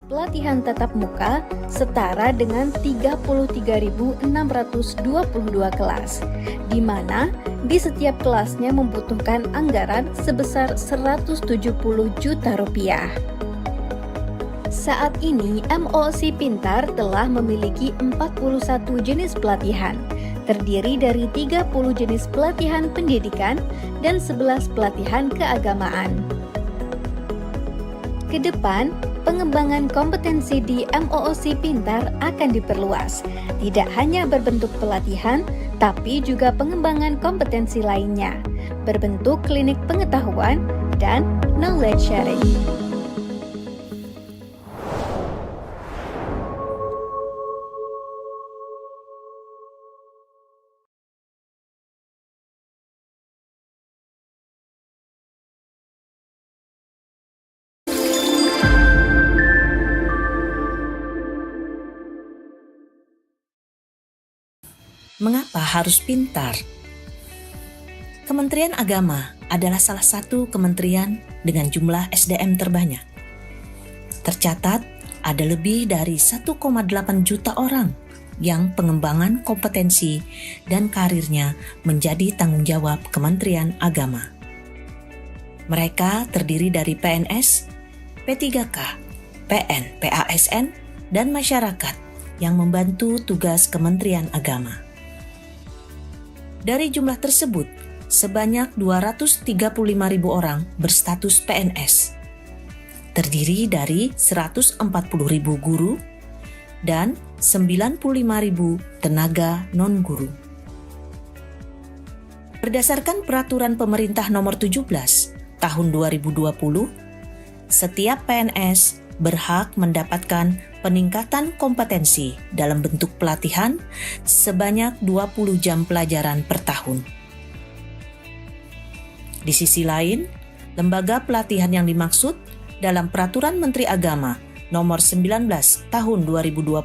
Pelatihan tatap muka setara dengan 33.622 kelas, di mana di setiap kelasnya membutuhkan anggaran sebesar 170 juta rupiah. Saat ini, MOOC Pintar telah memiliki 41 jenis pelatihan, terdiri dari 30 jenis pelatihan pendidikan dan 11 pelatihan keagamaan. Kedepan, pengembangan kompetensi di MOOC Pintar akan diperluas, tidak hanya berbentuk pelatihan, tapi juga pengembangan kompetensi lainnya, berbentuk klinik pengetahuan dan knowledge sharing. Mengapa harus pintar? Kementerian Agama adalah salah satu kementerian dengan jumlah SDM terbanyak. Tercatat ada lebih dari 1,8 juta orang yang pengembangan kompetensi dan karirnya menjadi tanggung jawab Kementerian Agama. Mereka terdiri dari PNS, P3K, PN, PASN, dan masyarakat yang membantu tugas Kementerian Agama. Dari jumlah tersebut, sebanyak 235.000 orang berstatus PNS, terdiri dari 140.000 guru dan 95.000 tenaga non-guru. Berdasarkan Peraturan Pemerintah Nomor 17 Tahun 2020, setiap PNS berhak mendapatkan peningkatan kompetensi dalam bentuk pelatihan sebanyak 20 jam pelajaran per tahun. Di sisi lain, lembaga pelatihan yang dimaksud dalam Peraturan Menteri Agama Nomor 19 Tahun 2020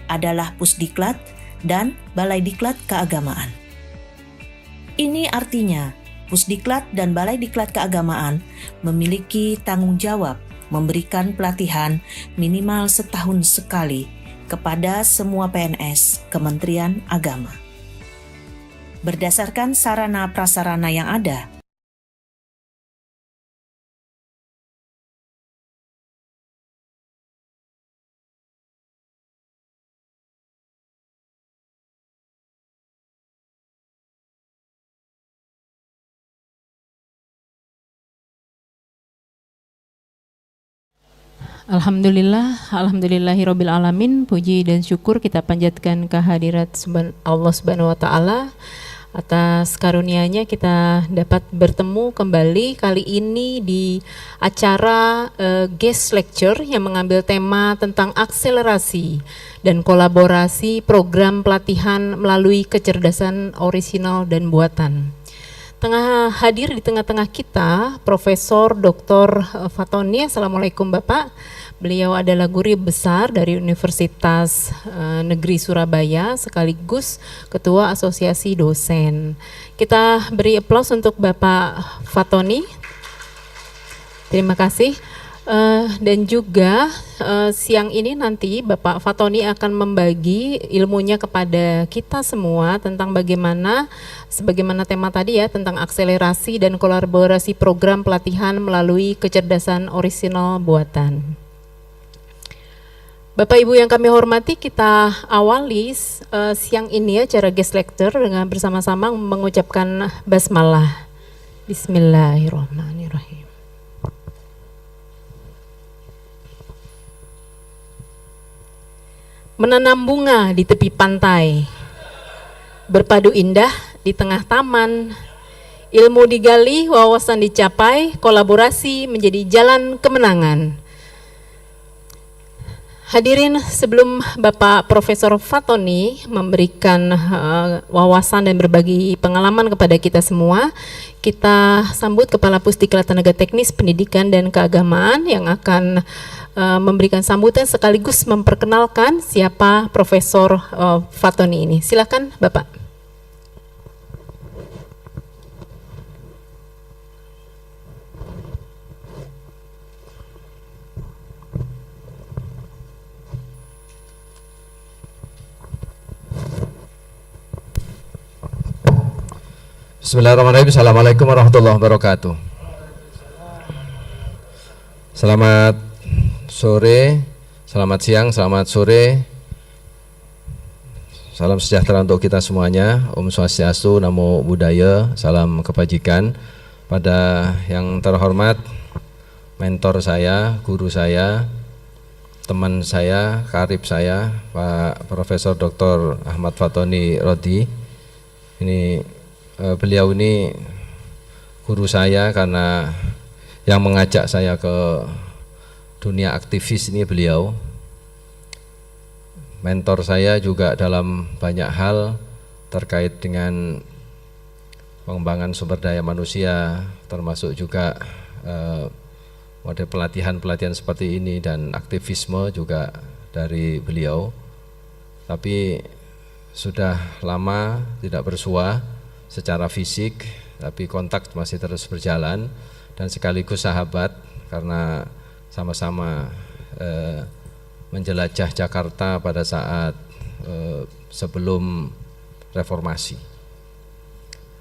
adalah Pusdiklat dan Balai Diklat Keagamaan. Ini artinya, Pusdiklat dan Balai Diklat Keagamaan memiliki tanggung jawab memberikan pelatihan minimal setahun sekali kepada semua PNS Kementerian Agama. Berdasarkan sarana prasarana yang ada, Alhamdulillahirabbil alamin. Puji dan syukur kita panjatkan kehadirat Allah Subhanahu wa taala atas karunia-Nya kita dapat bertemu kembali kali ini di acara guest lecture yang mengambil tema tentang akselerasi dan kolaborasi program pelatihan melalui kecerdasan orisinal dan buatan. Hadir di tengah-tengah kita Profesor Dr. Fatoni. Assalamualaikum Bapak. Beliau adalah guru besar dari Universitas Negeri Surabaya sekaligus Ketua Asosiasi Dosen. Kita beri aplaus untuk Bapak Fatoni. Terima kasih. Dan juga siang ini nanti Bapak Fatoni akan membagi ilmunya kepada kita semua tentang sebagaimana tema tadi ya, tentang akselerasi dan kolaborasi program pelatihan melalui kecerdasan orisinal buatan. Bapak Ibu yang kami hormati, kita awali siang ini acara guest lecture dengan bersama-sama mengucapkan basmalah. Bismillahirrahmanirrahim. Menanam bunga di tepi pantai, berpadu indah di tengah taman, ilmu digali, wawasan dicapai, kolaborasi menjadi jalan kemenangan. Hadirin, sebelum Bapak Profesor Fatoni memberikan wawasan dan berbagi pengalaman kepada kita semua, kita sambut Kepala Pusdiklat Tenaga Teknis Pendidikan dan Keagamaan yang akan memberikan sambutan sekaligus memperkenalkan siapa Profesor Fatoni ini. Silakan Bapak. Bismillahirrahmanirrahim. Assalamualaikum warahmatullahi wabarakatuh. Selamat sore, selamat siang, selamat sore. Salam sejahtera untuk kita semuanya. Om Swastiastu, Namo Buddhaya, salam kebajikan. Pada yang terhormat mentor saya, guru saya, teman saya, karib saya, Pak Profesor Dr. Ahmad Fatoni Rodi. Ini beliau ini guru saya karena yang mengajak saya ke dunia aktivis ini beliau. Mentor saya juga dalam banyak hal terkait dengan pengembangan sumber daya manusia, termasuk juga model pelatihan seperti ini dan aktivisme juga dari beliau. Tapi sudah lama tidak bersua secara fisik, tapi kontak masih terus berjalan dan sekaligus sahabat karena sama-sama menjelajah Jakarta pada saat sebelum reformasi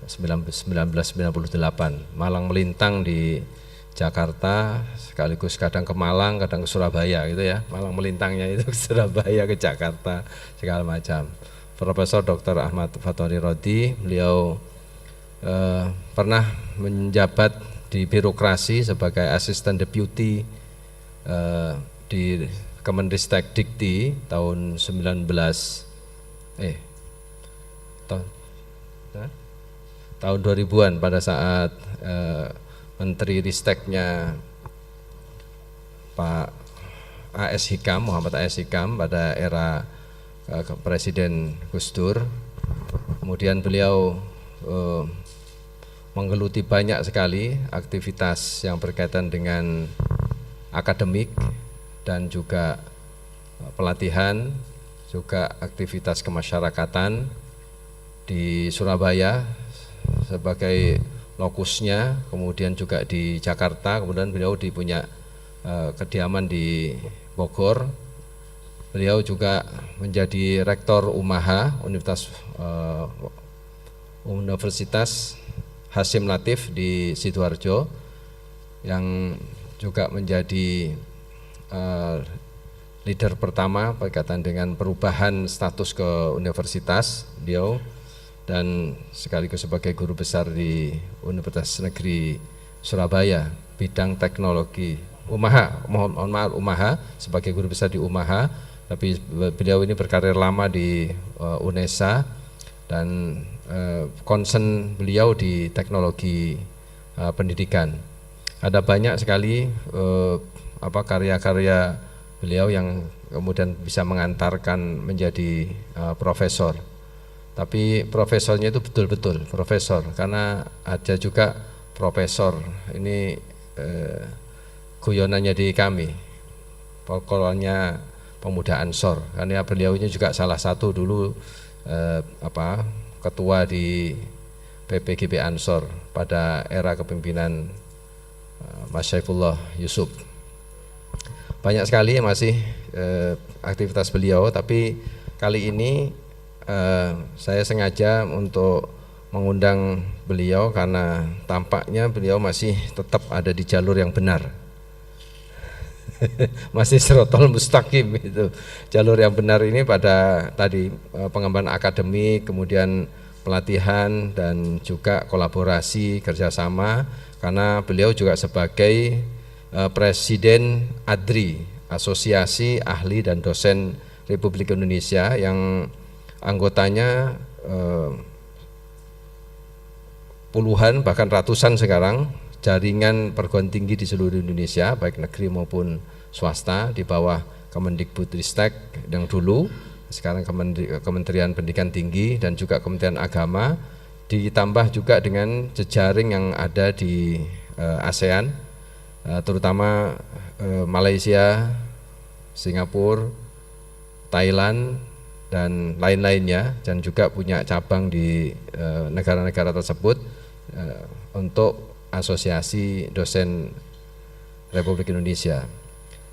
1998. Malang melintang di Jakarta, sekaligus kadang ke Malang, kadang ke Surabaya gitu ya. Malang melintangnya itu ke Surabaya, ke Jakarta, segala macam. Profesor Dr. Ahmad Fatoni Rodi, beliau pernah menjabat di birokrasi sebagai asisten deputi di Kemenristek Dikti tahun 2000-an pada saat Menteri Risteknya Pak A.S. Hikam, Muhammad A.S. Hikam pada era Presiden Gus Dur. Kemudian beliau menggeluti banyak sekali aktivitas yang berkaitan dengan akademik dan juga pelatihan, juga aktivitas kemasyarakatan di Surabaya sebagai lokusnya, kemudian juga di Jakarta, kemudian beliau punya kediaman di Bogor. Beliau juga menjadi rektor UMAHA, Universitas Hasyim Latif di Sidoarjo, yang juga menjadi leader pertama berkaitan dengan perubahan status ke universitas beliau, dan sekaligus sebagai guru besar di Universitas Negeri Surabaya bidang teknologi UMAHA, mohon maaf UMAHA, sebagai guru besar di UMAHA, tapi beliau ini berkarir lama di UNESA dan concern beliau di teknologi pendidikan. Ada banyak sekali karya-karya beliau yang kemudian bisa mengantarkan menjadi profesor. Tapi profesornya itu betul-betul profesor, karena ada juga profesor ini guyonannya di kami, pokoknya Pemuda Ansor, karena beliau ini juga salah satu dulu ketua di PPGB Ansor pada era kepemimpinan Mas Saifullah Yusuf. Banyak sekali masih aktivitas beliau, tapi kali ini saya sengaja untuk mengundang beliau karena tampaknya beliau masih tetap ada di jalur yang benar. Masih sirotol mustaqim itu. Jalur yang benar ini pada tadi pengembangan akademik, kemudian pelatihan dan juga kolaborasi kerjasama, karena beliau juga sebagai Presiden ADRI, Asosiasi Ahli dan Dosen Republik Indonesia, yang anggotanya puluhan bahkan ratusan sekarang, jaringan perguruan tinggi di seluruh Indonesia baik negeri maupun swasta di bawah Kemendikbudristek yang dulu, sekarang Kementerian Pendidikan Tinggi dan juga Kementerian Agama, ditambah juga dengan jejaring yang ada di ASEAN, terutama Malaysia, Singapura, Thailand dan lain-lainnya, dan juga punya cabang di negara-negara tersebut untuk Asosiasi Dosen Republik Indonesia.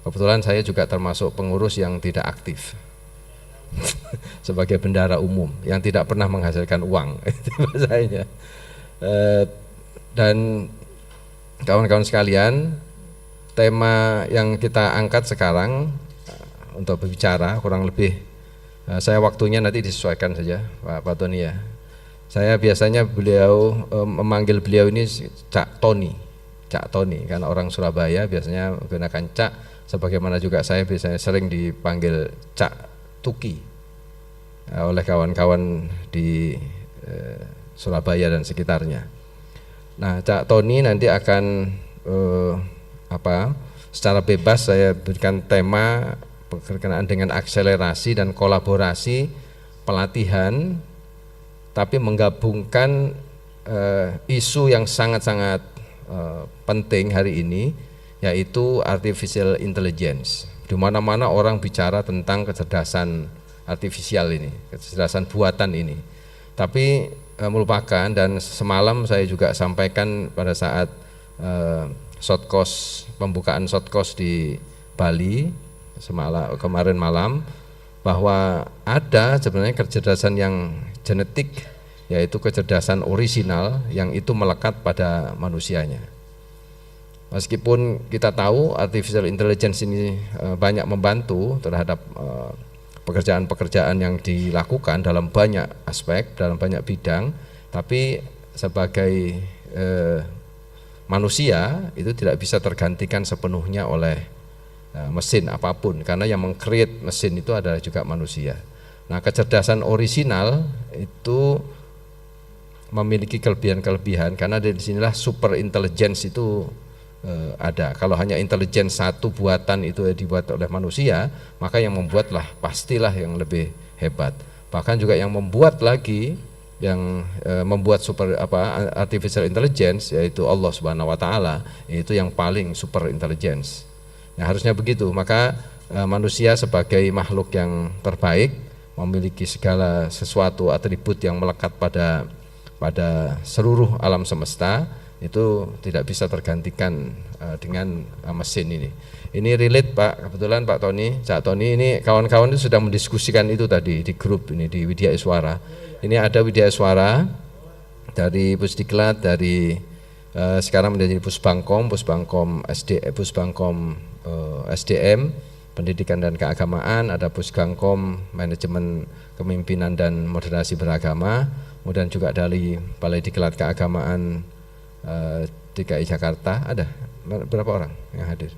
Kebetulan saya juga termasuk pengurus yang tidak aktif sebagai bendahara umum yang tidak pernah menghasilkan uang, itu bahasanya. Dan kawan-kawan sekalian, tema yang kita angkat sekarang untuk berbicara kurang lebih, saya waktunya nanti disesuaikan saja Pak Tony ya. Saya biasanya memanggil beliau ini Cak Tony karena orang Surabaya biasanya menggunakan Cak, sebagaimana juga saya biasanya sering dipanggil Cak Tuki oleh kawan-kawan di Surabaya dan sekitarnya. Nah, Cak Tony nanti akan secara bebas saya berikan tema berkenaan dengan akselerasi dan kolaborasi pelatihan, tapi menggabungkan isu yang sangat-sangat penting hari ini, yaitu artificial intelligence. Di mana-mana orang bicara tentang kecerdasan artifisial ini, kecerdasan buatan ini, tapi melupakan, dan semalam saya juga sampaikan pada saat pembukaan shortcourse di Bali kemarin malam, bahwa ada sebenarnya kecerdasan yang genetik, yaitu kecerdasan orisinal yang itu melekat pada manusianya. Meskipun kita tahu artificial intelligence ini banyak membantu terhadap pekerjaan-pekerjaan yang dilakukan dalam banyak aspek, dalam banyak bidang, tapi sebagai manusia itu tidak bisa tergantikan sepenuhnya oleh mesin apapun, karena yang meng-create mesin itu adalah juga manusia. Nah, kecerdasan orisinal itu memiliki kelebihan-kelebihan, karena dari sinilah super intelligence itu ada. Kalau hanya intelligence satu buatan itu dibuat oleh manusia, maka yang membuatlah pastilah yang lebih hebat. Bahkan juga yang membuat lagi, yang membuat artificial intelligence, yaitu Allah Subhanahu wa taala, itu yang paling super intelligence. Nah, harusnya begitu. Maka manusia sebagai makhluk yang terbaik, memiliki segala sesuatu atribut yang melekat pada seluruh alam semesta, itu tidak bisa tergantikan dengan mesin ini. Ini relate Pak, kebetulan Pak Tony, Cak Tony ini kawan-kawan itu sudah mendiskusikan itu tadi di grup ini di Widya Iswara. Ini ada Widya Iswara dari Pusdiklat, dari sekarang menjadi Pusbangkom SDM, Pendidikan dan Keagamaan, ada Pusgangkom Manajemen Kepemimpinan dan Moderasi Beragama, kemudian juga dari Balai Diklat Keagamaan DKI Jakarta, ada berapa orang yang hadir?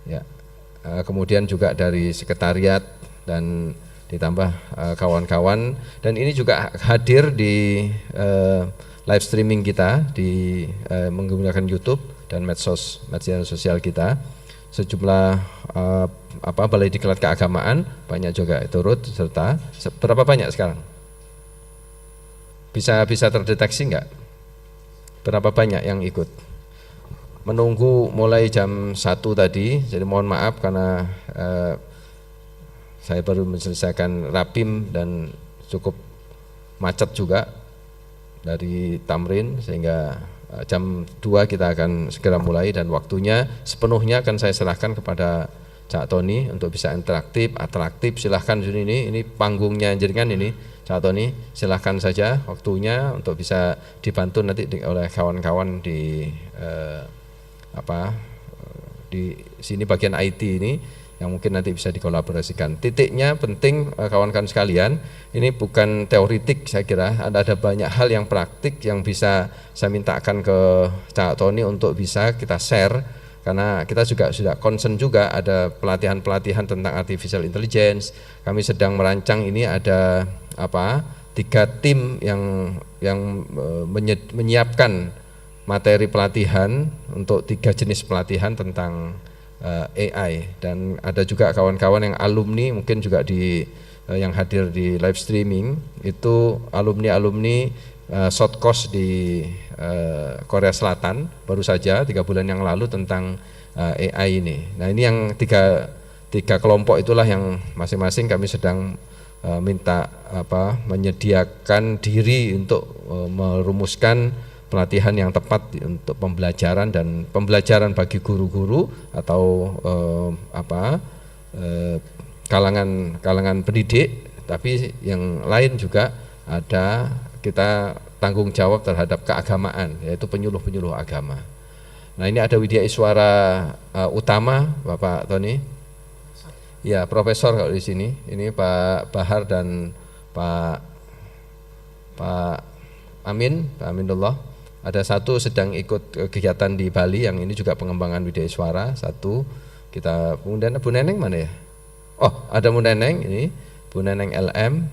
Ya, kemudian juga dari sekretariat dan ditambah kawan-kawan, dan ini juga hadir di live streaming kita di menggunakan YouTube dan media sosial kita. Sejumlah Balai Diklat Keagamaan banyak juga turut serta. Berapa banyak sekarang? Bisa terdeteksi enggak? Berapa banyak yang ikut? Menunggu mulai jam 1 tadi, jadi mohon maaf karena saya baru menyelesaikan rapim dan cukup macet juga dari Tamrin, sehingga jam 2 kita akan segera mulai, dan waktunya sepenuhnya akan saya serahkan kepada Cak Tony untuk bisa atraktif. Silahkan ini panggungnya jenengan ini. Cak Tony, silahkan saja waktunya untuk bisa dibantu nanti oleh kawan-kawan di di sini bagian IT ini yang mungkin nanti bisa dikolaborasikan. Titiknya penting kawan-kawan sekalian, ini bukan teoritik, saya kira ada banyak hal yang praktik yang bisa saya mintakan ke Cak Tony untuk bisa kita share, karena kita juga sudah concern juga ada pelatihan-pelatihan tentang artificial intelligence. Kami sedang merancang ini, ada 3 tim yang menyiapkan materi pelatihan untuk 3 jenis pelatihan tentang AI, dan ada juga kawan-kawan yang alumni mungkin juga yang hadir di live streaming, itu alumni short course di Korea Selatan baru saja 3 bulan yang lalu tentang AI ini. Nah, ini yang tiga kelompok itulah yang masing-masing kami sedang minta menyediakan diri untuk merumuskan pelatihan yang tepat untuk pembelajaran bagi guru-guru atau kalangan pendidik, tapi yang lain juga ada kita tanggung jawab terhadap keagamaan, yaitu penyuluh-penyuluh agama. Nah, ini ada Widya Iswara utama Bapak Tony. Ya, profesor kalau di sini. Ini Pak Bahar dan Pak Aminullah. Ada satu sedang ikut kegiatan di Bali, yang ini juga pengembangan Widya Iswara. Satu kita, kemudian Bu Neneng mana ya? Oh, ada Bu Neneng ini, Bu Neneng LM,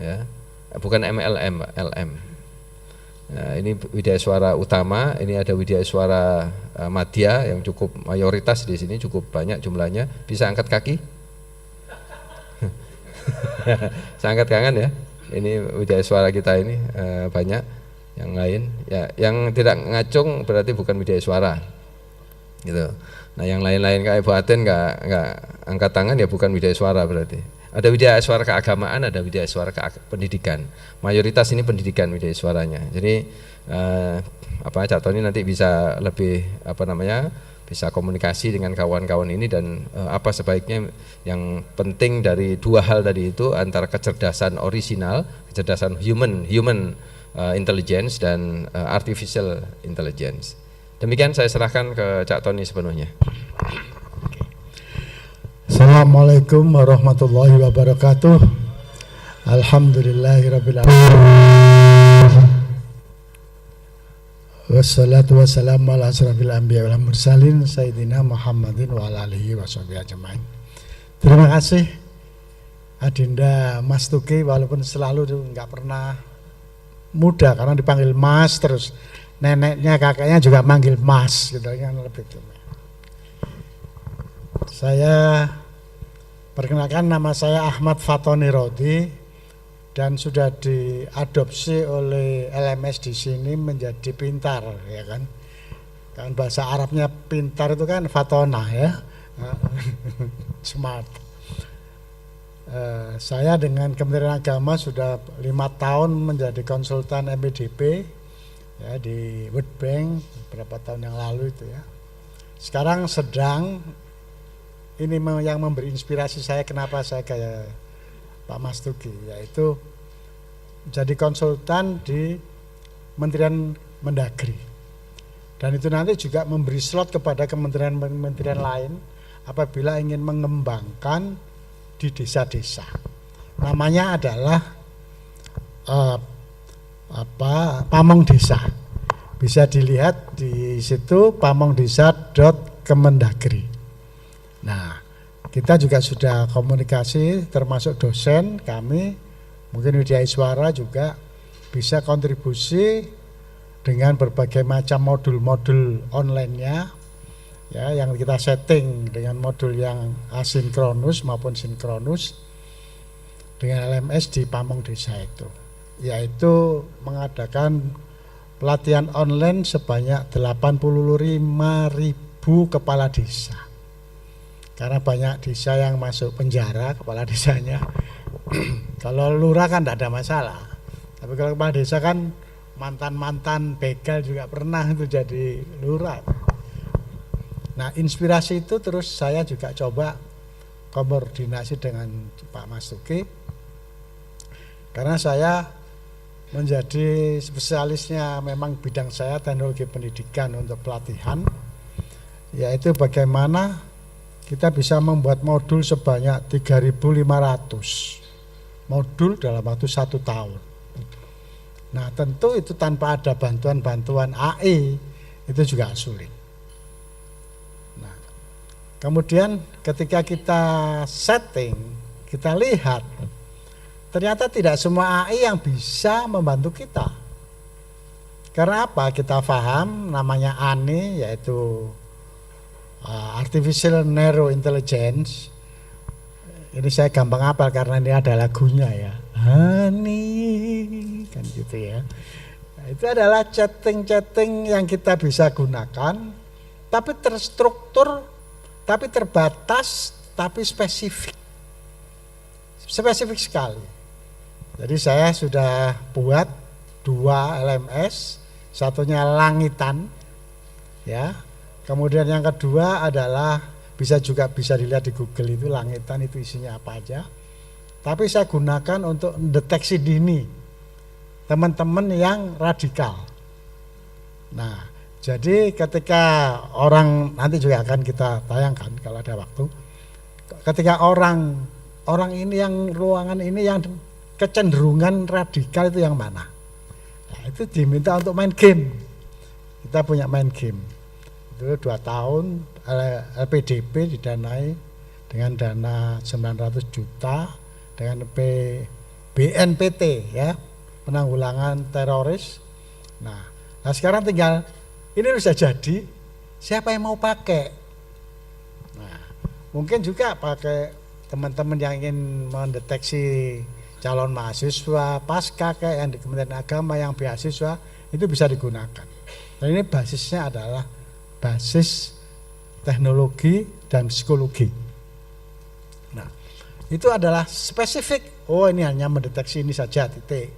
ya, bukan MLM, LM. Nah, ini Widya Iswara utama. Ini ada Widya Iswara Madya yang cukup mayoritas di sini, cukup banyak jumlahnya. Bisa angkat kaki? Saya angkat tangan ya. Ini Widya Iswara kita ini banyak. Yang lain ya, yang tidak ngacung berarti bukan Widya Iswara gitu. Nah, yang lain-lain kayak Ibu Aten nggak angkat tangan ya bukan Widya Iswara berarti. Ada Widya Iswara keagamaan, ada Widya Iswara pendidikan. Mayoritas ini pendidikan Widya Iswaranya. Jadi Cak Tony nanti bisa lebih bisa komunikasi dengan kawan-kawan ini, dan apa sebaiknya. Yang penting dari dua hal tadi itu, antara kecerdasan orisinal, kecerdasan human intelligence, dan artificial intelligence. Demikian saya serahkan ke Cak Tony sepenuhnya. Assalamualaikum warahmatullahi wabarakatuh. Alhamdulillahirabbil alamin. Wassalatu wassalamu ala asrofil anbiya wal mursalin sayyidina Muhammadin wa ala alihi washabihi ajmain. Terima kasih Adinda Mas Tuki, walaupun selalu enggak pernah muda karena dipanggil Mas, terus neneknya kakeknya juga manggil Mas gitu, yang lebih gitu. Saya perkenalkan, nama saya Ahmad Fatoni Rodi dan sudah diadopsi oleh LMS di sini menjadi pintar, ya kan. Kan bahasa Arabnya pintar itu kan Fatona ya. Smart. Saya dengan Kementerian Agama sudah 5 tahun menjadi konsultan MPDP ya, di World Bank beberapa tahun yang lalu itu ya. Sekarang sedang ini yang memberi inspirasi saya kenapa saya kayak Pak Mas Tuki, yaitu jadi konsultan di Kementerian Mendagri, dan itu nanti juga memberi slot kepada kementerian-kementerian lain apabila ingin mengembangkan di desa-desa. Namanya adalah Pamong Desa. Bisa dilihat di situ pamongdesa.kemendagri. Nah, kita juga sudah komunikasi termasuk dosen kami, mungkin Widya Iswara juga bisa kontribusi dengan berbagai macam modul-modul online-nya. Ya, yang kita setting dengan modul yang asinkronus maupun sinkronus dengan LMS di Pamong Desa itu, yaitu mengadakan pelatihan online sebanyak 85.000 kepala desa. Karena banyak desa yang masuk penjara kepala desanya. Kalau lurah kan tidak ada masalah, tapi kalau kepala desa kan mantan-mantan begal juga pernah itu jadi lurah. Nah, inspirasi itu terus saya juga coba koordinasi dengan Pak Mas Tuki, karena saya menjadi spesialisnya, memang bidang saya teknologi pendidikan untuk pelatihan, yaitu bagaimana kita bisa membuat modul sebanyak 3.500 modul dalam waktu 1 tahun. Nah, tentu itu tanpa ada bantuan-bantuan AI itu juga sulit. Kemudian ketika kita setting, kita lihat ternyata tidak semua AI yang bisa membantu kita. Karena apa? Kita paham namanya ANI, yaitu Artificial Narrow Intelligence. Ini saya gampang hafal karena ini ada lagunya ya. ANI kan gitu ya. Nah, itu adalah chatting-chatting yang kita bisa gunakan, tapi terstruktur, tapi terbatas, tapi spesifik sekali. Jadi saya sudah buat 2 LMS, satunya langitan, ya. Kemudian yang kedua adalah bisa dilihat di Google itu langitan itu isinya apa aja. Tapi saya gunakan untuk deteksi dini. teman-teman yang radikal. Nah, jadi ketika orang, nanti juga akan kita tayangkan kalau ada waktu, ketika orang ini yang ruangan ini yang kecenderungan radikal itu yang mana? Nah, itu diminta untuk main game. Kita punya main game. Itu 2 tahun LPDP didanai dengan dana 900 juta dengan BNPT ya, penanggulangan teroris. Nah sekarang tinggal ini sudah jadi, siapa yang mau pakai? Nah, mungkin juga pakai teman-teman yang ingin mendeteksi calon mahasiswa pasca kayak yang di Kementerian Agama yang beasiswa itu bisa digunakan. Dan ini basisnya adalah basis teknologi dan psikologi. Nah, itu adalah spesifik. Oh, ini hanya mendeteksi ini saja, titik.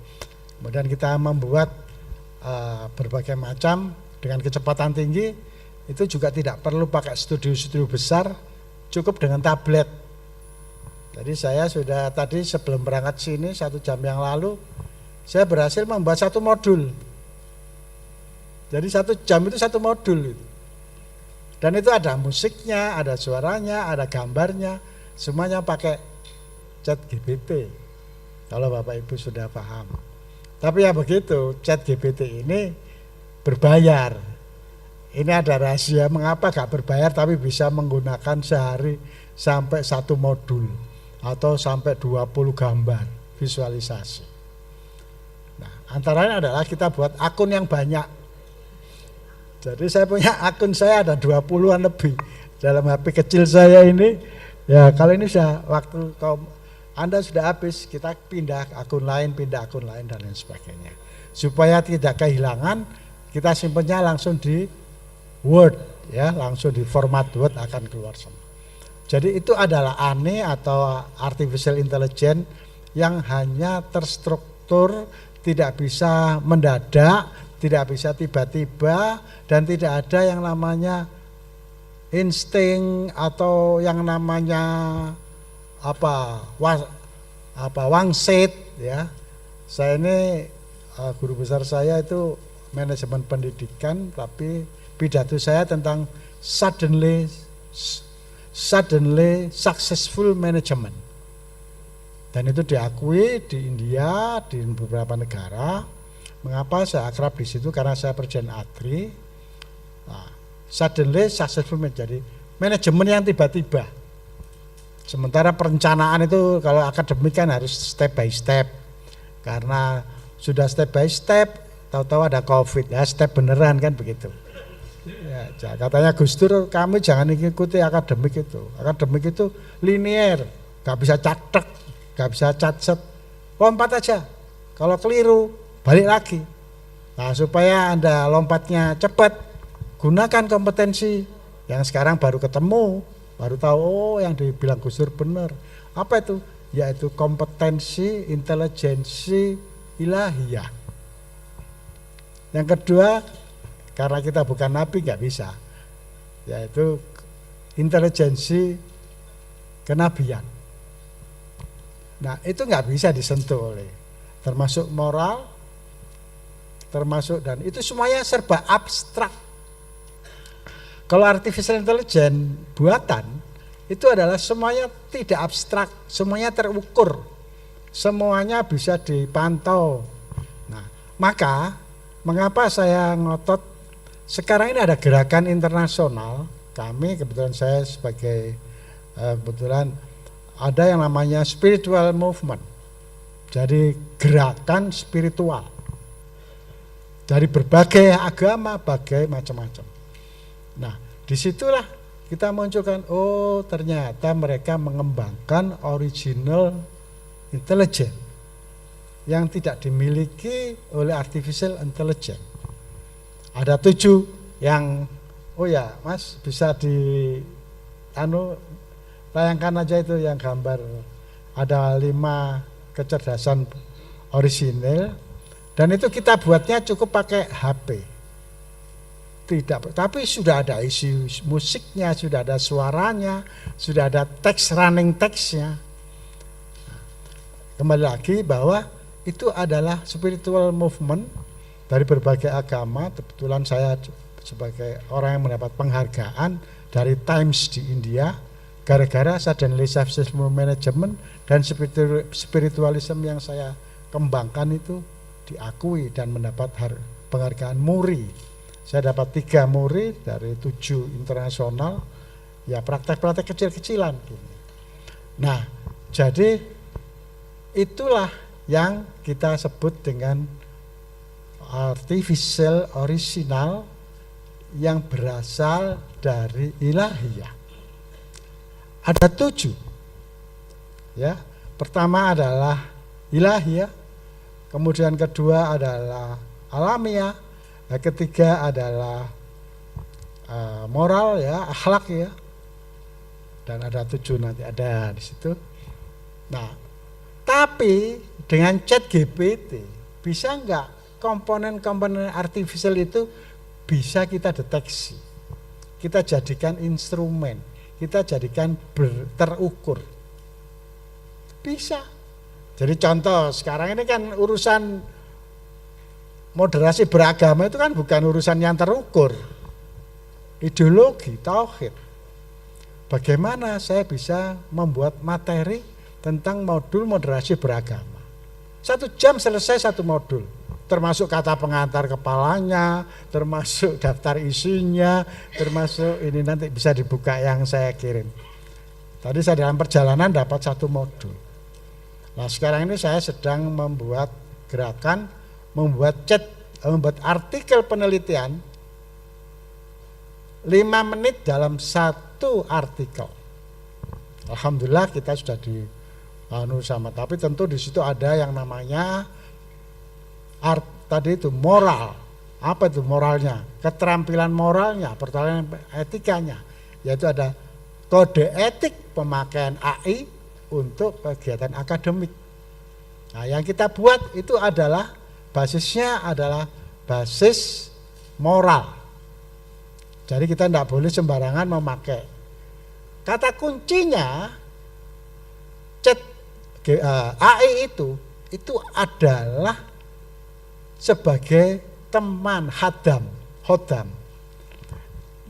Kemudian kita membuat berbagai macam dengan kecepatan tinggi. Itu juga tidak perlu pakai studio-studio besar, cukup dengan tablet. Jadi saya sudah tadi sebelum berangkat sini 1 jam yang lalu, saya berhasil membuat 1 modul. Jadi 1 jam itu 1 modul. Dan itu ada musiknya, ada suaranya, ada gambarnya, semuanya pakai ChatGPT. Kalau Bapak Ibu sudah paham. Tapi ya begitu, ChatGPT ini berbayar. Ini ada rahasia mengapa gak berbayar tapi bisa menggunakan sehari sampai 1 modul atau sampai 20 gambar visualisasi. Nah, antaranya adalah kita buat akun yang banyak. Jadi saya punya akun, saya ada 20-an lebih dalam HP kecil saya ini. Ya kalau ini sudah waktu Anda sudah habis, kita pindah akun lain dan lain sebagainya. Supaya tidak kehilangan, kita simpennya langsung di Word, ya, langsung di format Word akan keluar semua. Jadi itu adalah ANI atau Artificial Intelligence yang hanya terstruktur, tidak bisa mendadak, tidak bisa tiba-tiba, dan tidak ada yang namanya insting atau yang namanya wangsit ya. Saya ini guru besar saya itu manajemen pendidikan, tapi pidato saya tentang suddenly successful management. Dan itu diakui di India, di beberapa negara. Mengapa saya akrab di situ? Karena saya Perjen Atri. Nah, suddenly successful menjadi manajemen yang tiba-tiba. Sementara perencanaan itu kalau akademik kan harus step by step. Karena sudah step by step, tahu-tahu ada COVID, ya step beneran kan begitu. Ya, katanya Gus Dur, kamu jangan ikuti akademik itu. Akademik itu linier, gak bisa catek, gak bisa catet, lompat aja. Kalau keliru, balik lagi. Nah, supaya Anda lompatnya cepat, gunakan kompetensi yang sekarang baru ketemu, baru tahu, oh yang dibilang Gus Dur benar. Apa itu? Yaitu kompetensi intelijensi ilahiyah. Yang kedua, karena kita bukan nabi nggak bisa, yaitu intelijensi kenabian. Nah itu nggak bisa disentuh oleh, termasuk moral, termasuk, dan itu semuanya serba abstrak. Kalau artificial intelligence buatan itu adalah semuanya tidak abstrak, semuanya terukur, semuanya bisa dipantau. Nah maka mengapa saya ngotot? Sekarang ini ada gerakan internasional, kami kebetulan saya sebagai kebetulan ada yang namanya spiritual movement. Jadi gerakan spiritual dari berbagai agama, berbagai macam-macam. Nah, disitulah kita munculkan, oh ternyata mereka mengembangkan original intelligence yang tidak dimiliki oleh artificial intelligence. Ada 7 yang, oh ya Mas bisa tayangkan aja itu yang gambar, ada 5 kecerdasan orisinil, dan itu kita buatnya cukup pakai HP. Tidak, tapi sudah ada isi musiknya, sudah ada suaranya, sudah ada teks, running teksnya. Kembali lagi bahwa itu adalah spiritual movement dari berbagai agama. Kebetulan saya sebagai orang yang mendapat penghargaan dari Times di India gara-gara Suddenly Successful Management dan spiritualism yang saya kembangkan itu diakui dan mendapat penghargaan Muri. Saya dapat 3 Muri dari 7 internasional, ya praktek-praktek kecil-kecilan. Nah, jadi itulah yang kita sebut dengan artificial original yang berasal dari ilahiyah. Ada 7. Ya, pertama adalah ilahiyah, kemudian kedua adalah alamiah, yang ketiga adalah moral ya, akhlak ya, dan ada 7 nanti ada di situ. Nah, tapi dengan ChatGPT bisa enggak komponen-komponen artificial itu bisa kita deteksi, kita jadikan instrumen, kita jadikan terukur. Bisa. Jadi contoh sekarang ini kan urusan moderasi beragama itu kan bukan urusan yang terukur. Ideologi, tauhid. Bagaimana saya bisa membuat materi tentang modul moderasi beragama. 1 jam selesai 1 modul. Termasuk kata pengantar kepalanya, termasuk daftar isinya, termasuk ini nanti bisa dibuka yang saya kirim. Tadi saya dalam perjalanan dapat 1 modul. Nah sekarang ini saya sedang membuat gerakan, membuat artikel penelitian 5 menit dalam 1 artikel. Alhamdulillah kita sudah sama, tapi tentu di situ ada yang namanya tadi itu moral. Apa itu moralnya? Keterampilan moralnya, pertanyaan etikanya, yaitu ada kode etik pemakaian AI untuk kegiatan akademik. Nah, yang kita buat itu adalah basisnya adalah basis moral. Jadi kita tidak boleh sembarangan memakai. Kata kuncinya AI itu adalah sebagai teman hodam.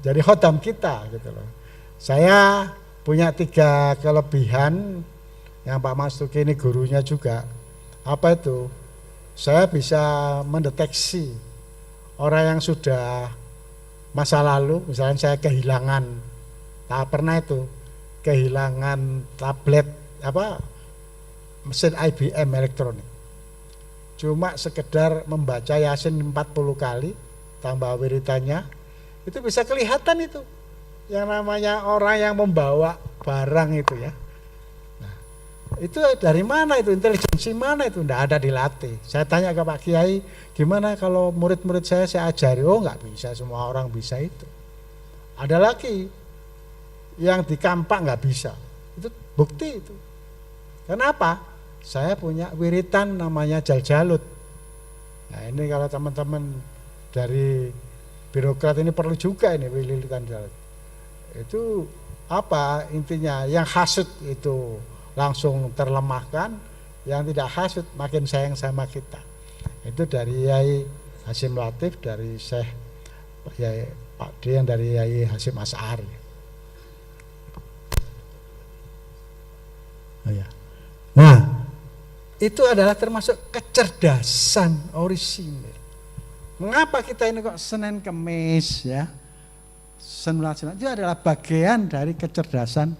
Jadi hodam kita gitu loh. Saya punya 3 kelebihan yang Pak Mas Tuki ini gurunya juga. Apa itu? Saya bisa mendeteksi orang yang sudah masa lalu, misalnya saya kehilangan, pernah itu kehilangan tablet mesin IBM elektronik. Cuma sekedar membaca Yasin 40 kali tambah wiritannya, itu bisa kelihatan itu yang namanya orang yang membawa barang itu ya. Nah, itu dari mana itu, intelijensi mana itu? Tidak ada dilatih. Saya tanya ke Pak Kiai, gimana kalau murid-murid saya ajari? Oh nggak bisa, semua orang bisa itu. Ada lagi yang di kampak nggak bisa, itu bukti itu. Kenapa? Saya punya wiritan namanya Jaljalut. Nah ini kalau teman-teman dari birokrat ini perlu juga ini wiritan Jaljalut. Itu apa intinya? Yang hasud itu langsung terlemahkan, yang tidak hasud makin sayang sama kita. Itu dari Yai Hasyim Latif, dari Syekh Yai Pak D, yang dari Yai Hasyim Asy'ari. Oh ya. Nah, itu adalah termasuk kecerdasan orisinil. Mengapa kita ini kok Senin Kemis ya? Itu adalah bagian dari kecerdasan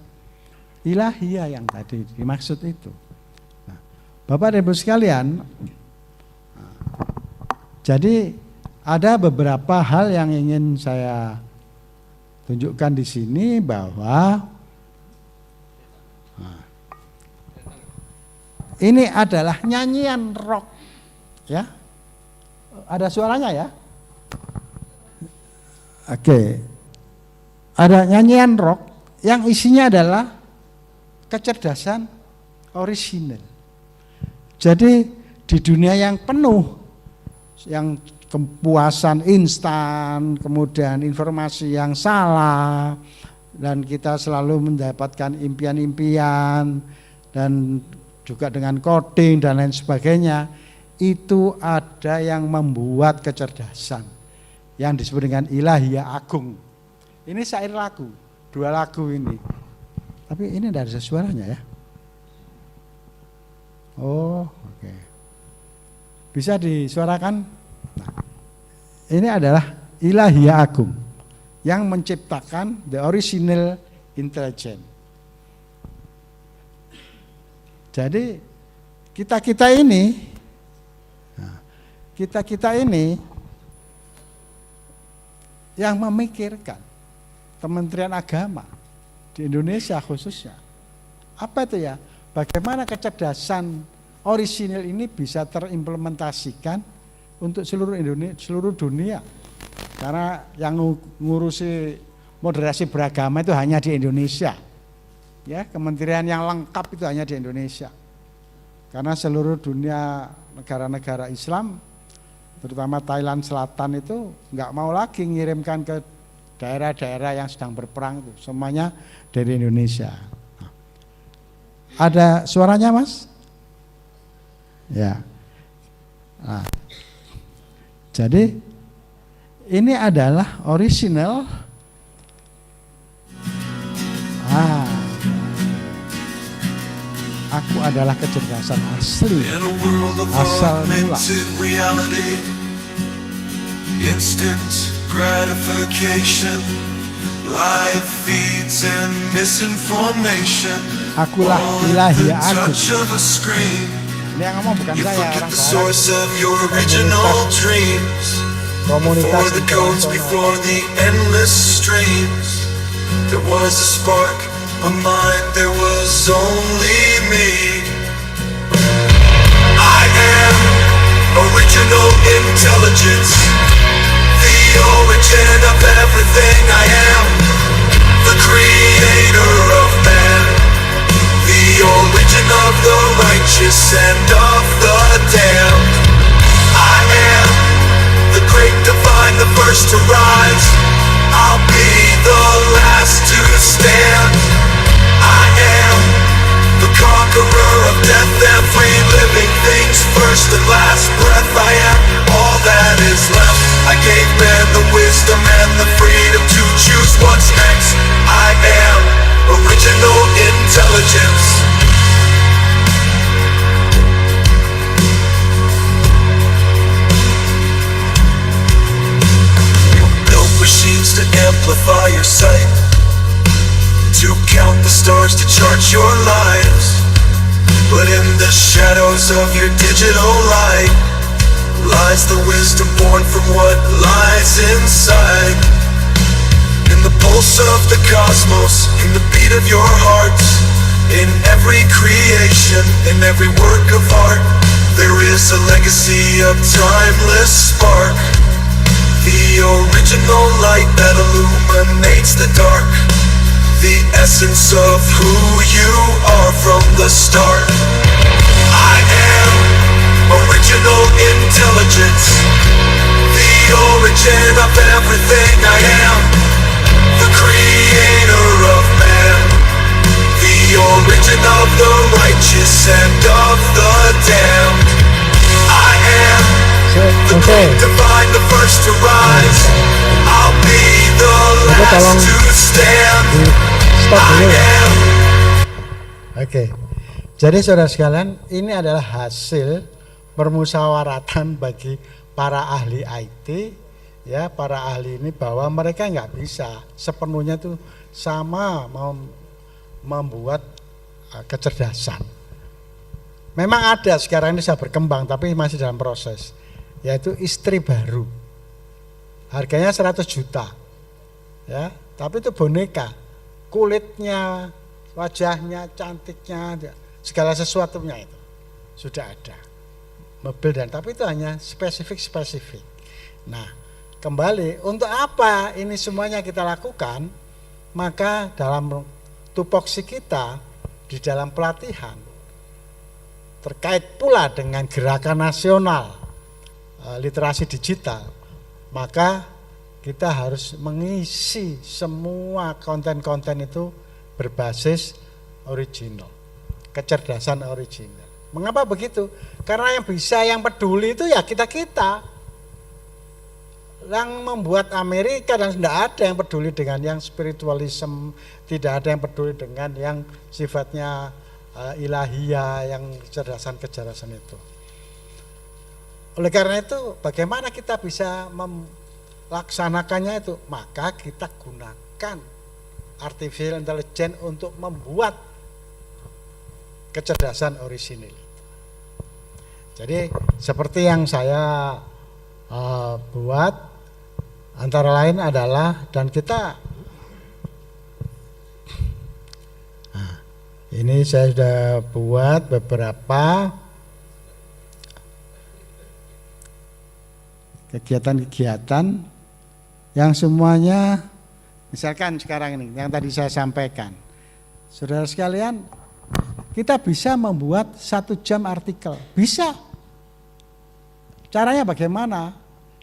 ilahiyah yang tadi dimaksud itu. Nah, Bapak dan Ibu sekalian, jadi ada beberapa hal yang ingin saya tunjukkan di sini bahwa ini adalah nyanyian rock, ya. Ada suaranya ya? Oke. Ada nyanyian rock yang isinya adalah kecerdasan orisinil. Jadi di dunia yang penuh, yang kepuasan instan, kemudian informasi yang salah, dan kita selalu mendapatkan impian-impian, dan juga dengan coding dan lain sebagainya, itu ada yang membuat kecerdasan yang disebut dengan ilahiyah agung. Ini syair lagu, 2 lagu ini. Tapi ini tidak ada suaranya ya. Oh, oke. Bisa disuarakan? Nah, ini adalah ilahiyah agung yang menciptakan the original intelligence. Jadi kita ini yang memikirkan Kementerian Agama di Indonesia khususnya. Apa itu ya? Bagaimana kecerdasan orisinil ini bisa terimplementasikan untuk seluruh dunia. Karena yang ngurusi moderasi beragama itu hanya di Indonesia. Ya, kementerian yang lengkap itu hanya di Indonesia. Karena seluruh dunia negara-negara Islam, terutama Thailand Selatan itu nggak mau lagi ngirimkan ke daerah-daerah yang sedang berperang itu, semuanya dari Indonesia. Ada suaranya, Mas? Ya. Nah, jadi ini adalah original. Aku adalah kecerdasan asli, asal mula. Instant gratification, life feeds and misinformation. Akulah ilahiyah aku. Touch of a screen. Ini yang ngomong bukan You saya, forget orang the Barat. source of your original dreams. Komunitas Before the codes, internasional. before the endless streams, there was a spark, a mind, there was only me. I am original intelligence, the origin of everything I am, the creator of man, the origin of the righteous and of the damned. I am the great divine, the first to rise, I'll be the last to stand. I am the conqueror of death, every living thing's first and last breath. I am all that is left. I gave man the wisdom and the freedom to choose what's next. I am original intelligence. Built machines to amplify your sight, to count the stars, to chart your lives. But in the shadows of your digital light lies the wisdom born from what lies inside. In the pulse of the cosmos, in the beat of your hearts, in every creation, in every work of art, there is a legacy, a timeless spark, the original light that illuminates the dark, the essence of who you are from the start. I am original intelligence, the origin of everything I am, the creator of man, the origin of the righteous and of the damned. I am the great divine, the first to rise, I'll be the last to stand. Stop I dulu. am. Oke. Jadi saudara sekalian, ini adalah hasil permusyawaratan bagi para ahli IT, ya, para ahli ini, bahwa mereka nggak bisa sepenuhnya tuh sama membuat kecerdasan. Memang ada sekarang ini sudah berkembang, tapi masih dalam proses, yaitu istri baru. Harganya 100 juta, ya, tapi itu boneka, kulitnya, wajahnya, cantiknya, segala sesuatunya itu sudah ada. Mobil dan tapi itu hanya spesifik. Nah, kembali untuk apa ini semuanya kita lakukan? Maka dalam tupoksi kita di dalam pelatihan terkait pula dengan gerakan nasional literasi digital, maka kita harus mengisi semua konten-konten itu berbasis original, kecerdasan original. Mengapa begitu? Karena yang bisa, yang peduli itu ya kita-kita. Yang membuat Amerika dan tidak ada yang peduli dengan yang spiritualism, tidak ada yang peduli dengan yang sifatnya ilahiyah, yang kecerdasan-kecerdasan itu. Oleh karena itu, bagaimana kita bisa melaksanakannya itu? Maka kita gunakan artificial intelligence untuk membuat kecerdasan orisinil. Jadi seperti yang saya buat antara lain adalah, dan kita ini saya sudah buat beberapa kegiatan-kegiatan yang semuanya, misalkan sekarang ini yang tadi saya sampaikan, saudara sekalian, kita bisa membuat 1 jam artikel, bisa. Caranya bagaimana?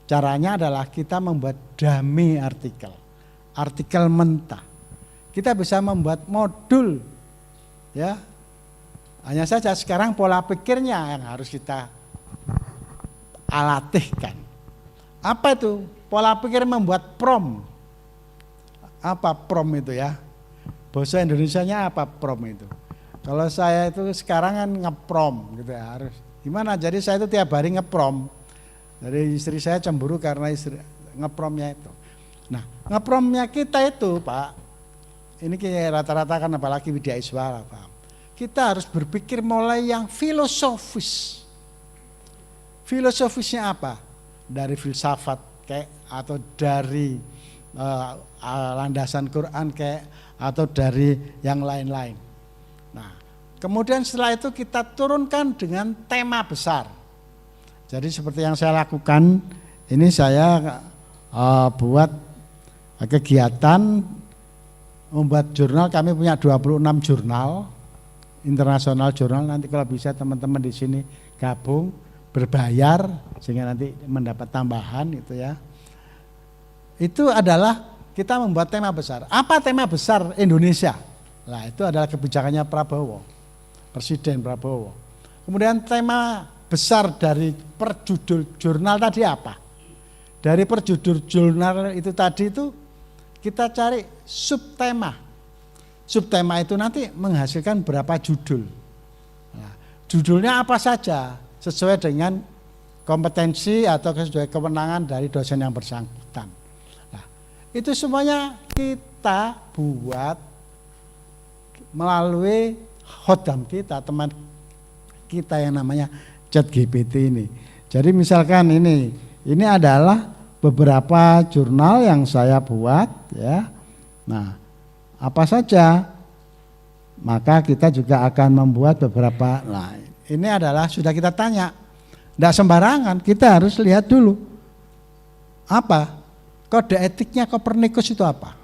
Caranya adalah kita membuat dummy artikel, artikel mentah. Kita bisa membuat modul, ya. Hanya saja sekarang pola pikirnya yang harus kita alatihkan. Apa itu? Pola pikir membuat prom. Apa prom itu ya? Bahasa Indonesianya apa prom itu? Kalau saya itu sekarang kan ngeprom gitu ya, harus gimana? Jadi saya itu tiap hari ngeprom. Jadi istri saya cemburu karena istri ngepromnya itu. Nah, ngepromnya kita itu, Pak, ini kayak rata-rata kan apalagi Widya Iswara, Pak. Kita harus berpikir mulai yang filosofis. Filosofisnya apa? Dari filsafat kayak, atau dari landasan Quran kayak, atau dari yang lain-lain. Nah, kemudian setelah itu kita turunkan dengan tema besar. Jadi seperti yang saya lakukan, ini saya buat kegiatan membuat jurnal. Kami punya 26 jurnal, internasional jurnal. Nanti kalau bisa teman-teman di sini gabung, berbayar sehingga nanti mendapat tambahan itu ya. Itu adalah kita membuat tema besar. Apa tema besar Indonesia? Nah, itu adalah kebijakannya Prabowo, Presiden Prabowo. Kemudian tema besar dari perjudul jurnal tadi apa? Dari perjudul jurnal itu tadi itu kita cari subtema. Subtema itu nanti menghasilkan berapa judul. Nah, judulnya apa saja sesuai dengan kompetensi atau sesuai kewenangan dari dosen yang bersangkutan. Nah, itu semuanya kita buat melalui khodam kita, teman kita yang namanya ChatGPT ini. Jadi misalkan ini adalah beberapa jurnal yang saya buat ya. Nah, apa saja? Maka kita juga akan membuat beberapa. Nah, ini adalah sudah kita tanya. Tidak sembarangan, kita harus lihat dulu. Apa? Kode etiknya Kopernikus itu apa?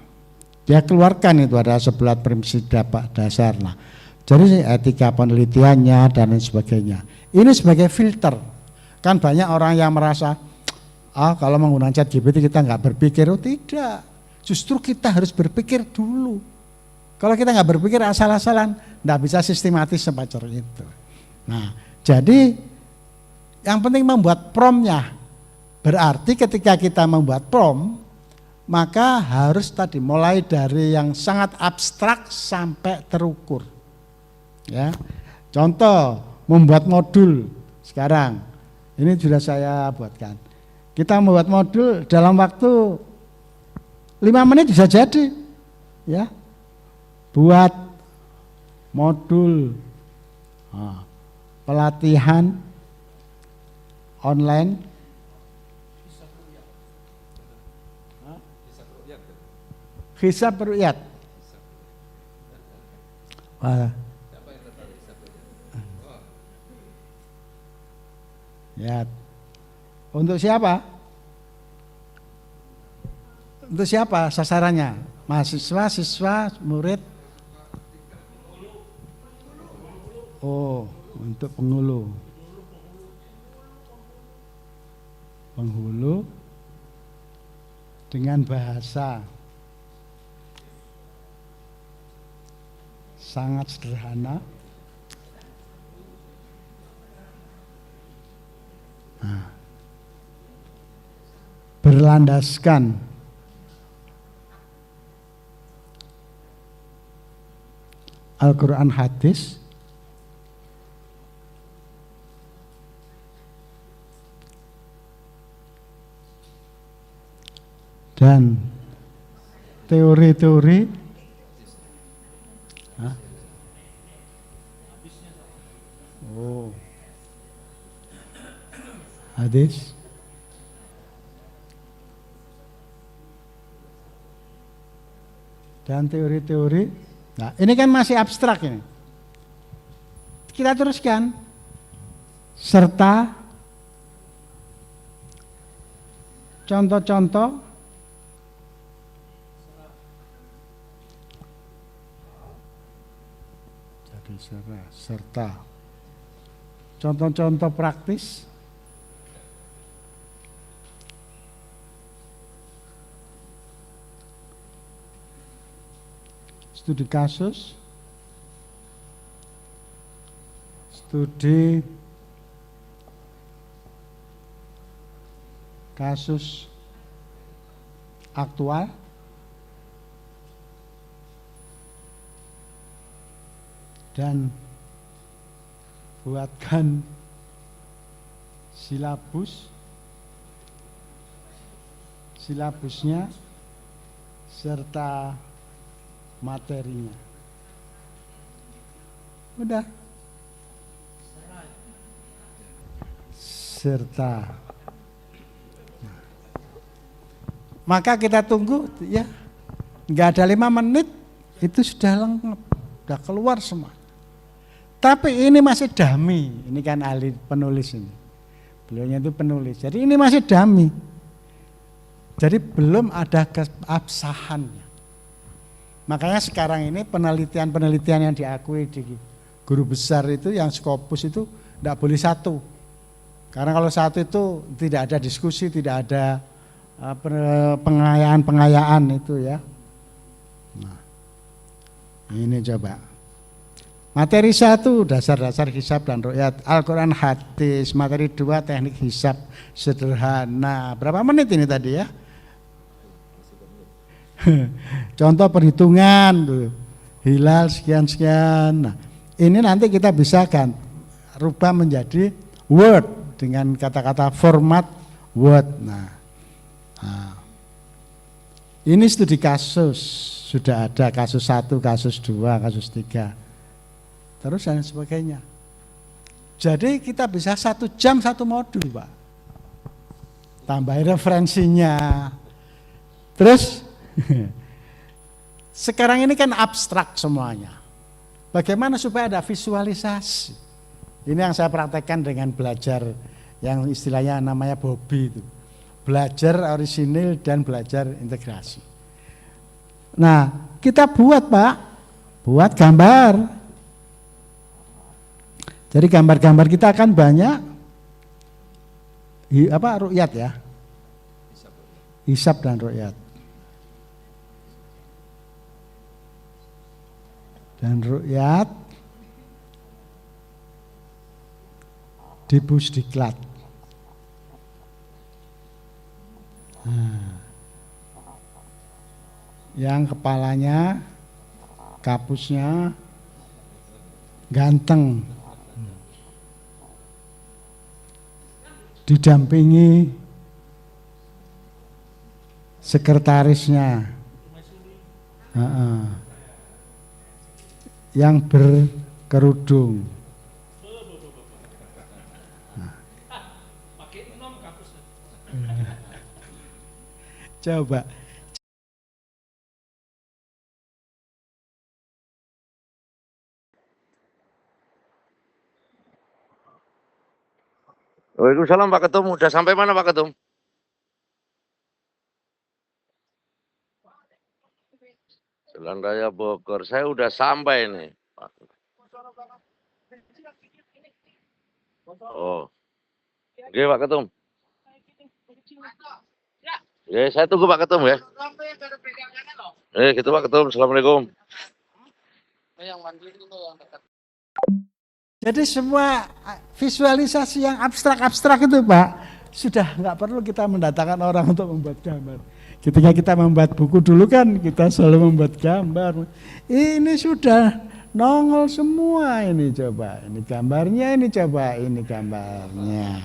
Dia keluarkan itu ada 11 prinsip dasar. Nah, jadi etika penelitiannya dan lain sebagainya. Ini sebagai filter. Kan banyak orang yang merasa, kalau menggunakan ChatGPT kita nggak berpikir. Oh tidak, justru kita harus berpikir dulu. Kalau kita nggak berpikir asal-asalan, nggak bisa sistematis semacam itu. Nah, jadi yang penting membuat promnya. Berarti ketika kita membuat prom, maka harus tadi mulai dari yang sangat abstrak sampai terukur. Ya, contoh membuat modul sekarang ini sudah saya buatkan. Kita membuat modul dalam waktu 5 menit bisa jadi. Ya, buat modul pelatihan online hisab ru'yat. Ya. Untuk siapa? Untuk siapa sasarannya? Mahasiswa, siswa, murid? Oh, untuk penghulu. Penghulu dengan bahasa sangat sederhana, berlandaskan Al-Quran hadis dan teori-teori hadis dan teori-teori. Nah, ini kan masih abstrak ini. Kita teruskan serta contoh-contoh jadi serta contoh-contoh praktis studi kasus, studi kasus aktual, dan buatkan silabusnya serta materinya. Udah. Serta. Maka kita tunggu ya. Enggak ada 5 menit itu sudah lengkap, sudah keluar semua. Tapi ini masih dummy. Ini kan ahli penulis ini. Beliaunya itu penulis. Jadi ini masih dummy. Jadi belum ada keabsahannya. Makanya sekarang ini penelitian-penelitian yang diakui di guru besar itu yang Scopus itu tidak boleh 1. Karena kalau 1 itu tidak ada diskusi, tidak ada pengayaan itu ya. Nah, ini coba. Materi 1 dasar-dasar hisab dan ru'yat, Al-Quran hadis. Materi 2 teknik hisab sederhana. Berapa menit ini tadi ya? Contoh perhitungan tuh. Hilal sekian-sekian. Nah, ini nanti kita bisa kan rubah menjadi Word dengan kata-kata format Word. Nah, ini studi kasus sudah ada kasus 1, kasus 2, kasus 3, terus dan sebagainya. Jadi kita bisa 1 jam 1 modul, Pak. Tambahin referensinya. Terus sekarang ini kan abstrak semuanya. Bagaimana supaya ada visualisasi? Ini yang saya praktekkan dengan belajar yang istilahnya namanya Bobby itu. Belajar orisinil dan belajar integrasi. Nah, kita buat, Pak. Buat gambar. Jadi gambar-gambar kita akan banyak ru'yat ya. Hisab dan ru'yat. Dan ru'yat di Pusdiklat. Nah, yang kepalanya, kapusnya ganteng, didampingi sekretarisnya, yang berkerudung. Coba. Waalaikumsalam Pak Ketum. Udah sampai mana Pak Ketum? Jalan Raya Bogor. Saya udah sampai nih. Oh. Oke Pak Ketum. Ya, saya tunggu Pak Ketum ya. Gitu Pak Ketum. Assalamualaikum. Jadi semua visualisasi yang abstrak-abstrak itu Pak, sudah nggak perlu kita mendatangkan orang untuk membuat gambar. Ketika kita membuat buku dulu kan kita selalu membuat gambar. Ini sudah nongol semua ini, coba ini gambarnya, ini coba ini gambarnya.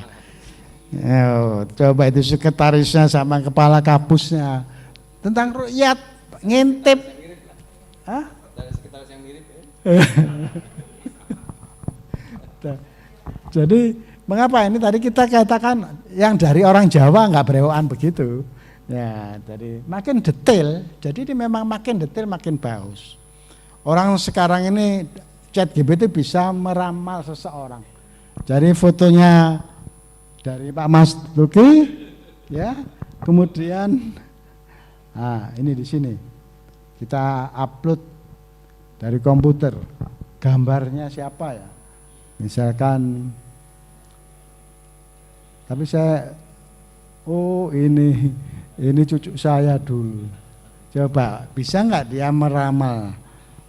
Coba itu sekretarisnya sama kepala kapusnya tentang rukyat ngintip. Hah? Sekretaris yang mirip ya. Jadi mengapa ini tadi kita katakan yang dari orang Jawa nggak berewokan begitu. Ya, jadi makin detail. Jadi ini memang makin detail makin bagus. Orang sekarang ini ChatGPT bisa meramal seseorang. Jadi fotonya dari Pak Mas Luki, ya, kemudian, nah ini di sini kita upload dari komputer, gambarnya siapa ya? Misalkan, tapi saya, oh ini cucu saya dulu. Coba bisa nggak dia meramal?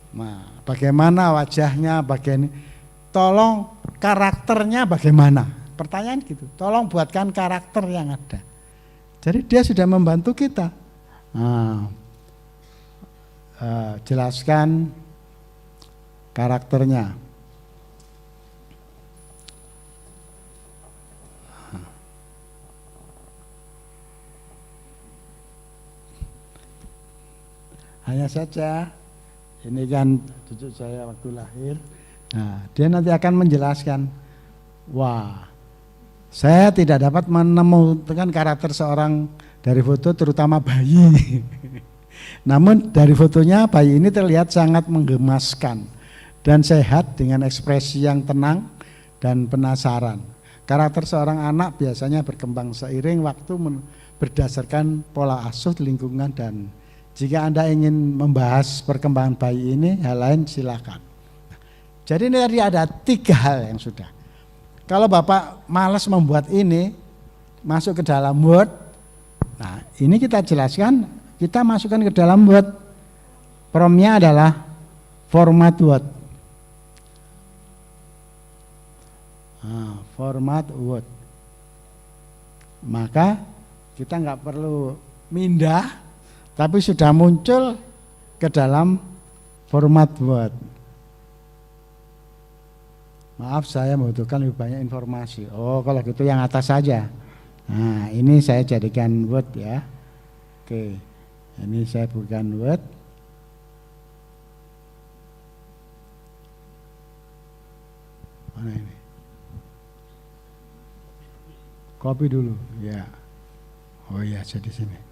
Nah, bagaimana wajahnya, bagian tolong karakternya bagaimana? Pertanyaan gitu. Tolong buatkan karakter yang ada. Jadi dia sudah membantu kita. Nah, jelaskan karakternya. Hanya saja, ini kan cucu saya waktu lahir, nah dia nanti akan menjelaskan, wah saya tidak dapat menemukan karakter seorang dari foto terutama bayi. Namun dari fotonya bayi ini terlihat sangat menggemaskan dan sehat dengan ekspresi yang tenang dan penasaran. Karakter seorang anak biasanya berkembang seiring waktu berdasarkan pola asuh, lingkungan, dan jika Anda ingin membahas perkembangan bayi ini, hal lain silakan. Jadi ini tadi ada 3 hal yang sudah. Kalau Bapak malas membuat ini, masuk ke dalam Word, nah ini kita jelaskan, kita masukkan ke dalam Word. Promptnya adalah format Word. Nah, format Word. Maka kita nggak perlu mindah, tapi sudah muncul ke dalam format Word. Maaf saya membutuhkan lebih banyak informasi. Oh kalau gitu yang atas saja. Nah ini saya jadikan Word ya. Oke, ini saya bukan Word. Mana ini? Copy dulu ya. Oh iya saya di sini.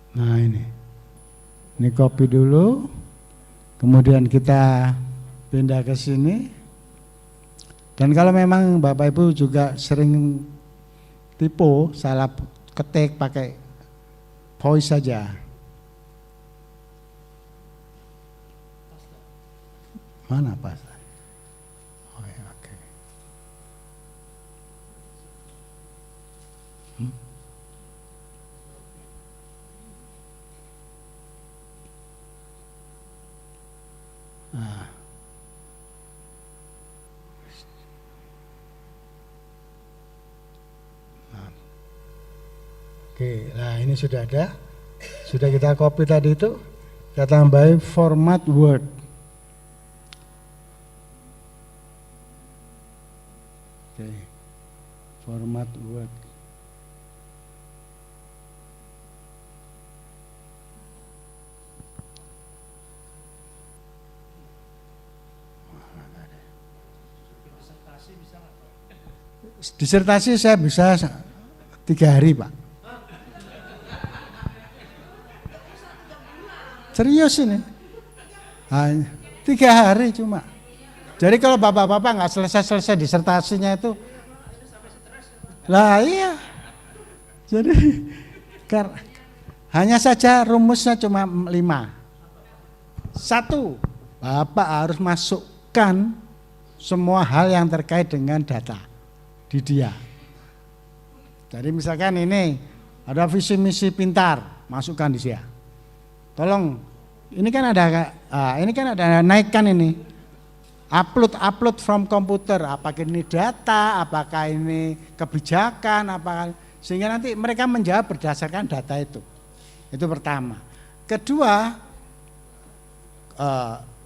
Nah ini copy dulu, kemudian kita pindah ke sini. Dan kalau memang Bapak Ibu juga sering tipu, salah ketik pakai voice saja. Mana pas? Oh ya, oke. Nah. Oke, nah ini sudah ada. Sudah kita copy tadi itu, kita tambahin format Word. Oke. Format Word. Disertasi saya bisa 3 hari Pak. Serius ini. 3 hari cuma. Jadi kalau bapak-bapak nggak selesai disertasinya itu, lah iya. Jadi hanya saja rumusnya cuma 5. 1, Bapak harus masukkan semua hal yang terkait dengan data di dia. Jadi misalkan ini ada visi misi pintar, masukkan di dia. Tolong, ini kan ada naikkan ini. upload from komputer, apakah ini data, apakah ini kebijakan, apakah, sehingga nanti mereka menjawab berdasarkan data itu pertama. Kedua,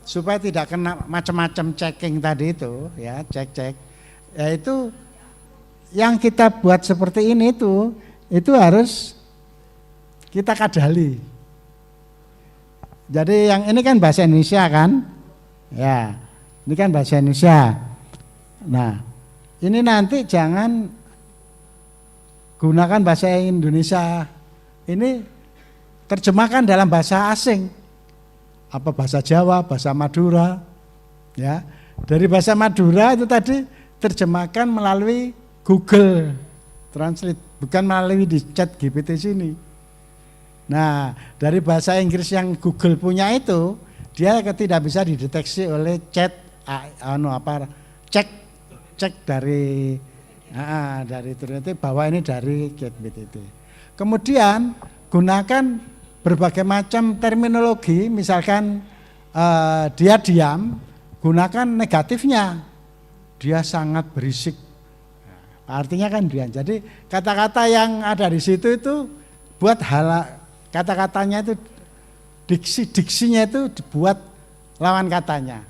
supaya tidak kena macam-macam checking tadi itu ya, cek yaitu yang kita buat seperti ini itu harus kita kadali. Jadi yang ini kan bahasa Indonesia kan ya, ini kan bahasa Indonesia. Nah ini nanti jangan gunakan bahasa Indonesia ini, terjemahkan dalam bahasa asing, apa bahasa Jawa, bahasa Madura, ya. Dari bahasa Madura itu tadi terjemahkan melalui Google Translate, bukan melalui di chat GPT sini. Nah, dari bahasa Inggris yang Google punya itu, dia tidak bisa dideteksi oleh chat cek dari ternyata bahwa ini dari GPT. Kemudian gunakan berbagai macam terminologi, misalkan dia diam, gunakan negatifnya, dia sangat berisik. Artinya kan dia. Jadi kata-kata yang ada di situ itu buat kata-katanya itu diksinya itu dibuat lawan katanya.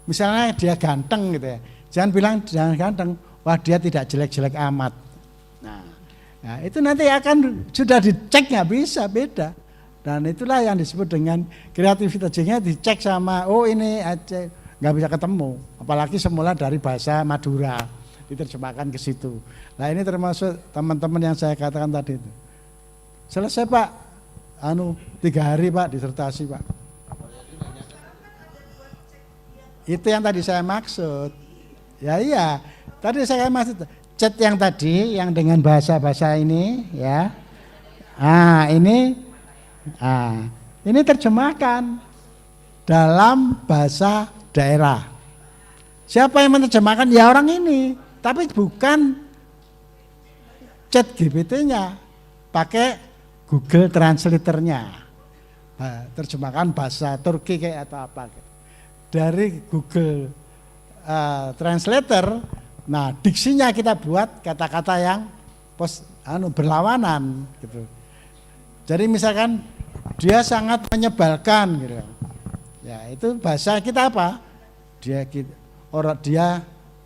Misalnya dia ganteng gitu ya, jangan bilang jangan ganteng, wah dia tidak jelek-jelek amat. Nah itu nanti akan sudah dicek, nggak bisa, beda. Dan itulah yang disebut dengan kreativitasnya dicek sama, oh ini aja nggak bisa ketemu, apalagi semula dari bahasa Madura diterjemahkan ke situ. Nah ini termasuk teman-teman yang saya katakan tadi itu. Selesai Pak, 3 hari Pak disertasi Pak. Itu yang tadi saya maksud. Ya iya, tadi saya maksud chat yang tadi yang dengan bahasa-bahasa ini ya. Ini terjemahkan dalam bahasa daerah. Siapa yang menerjemahkan? Ya orang ini, tapi bukan chat GPT-nya, pakai Google Translator-nya. Terjemahkan bahasa Turki kayak atau apa. Dari Google Translator, nah diksinya kita buat kata-kata yang berlawanan gitu. Jadi misalkan dia sangat menyebalkan gitu. Ya, itu bahasa kita apa? Dia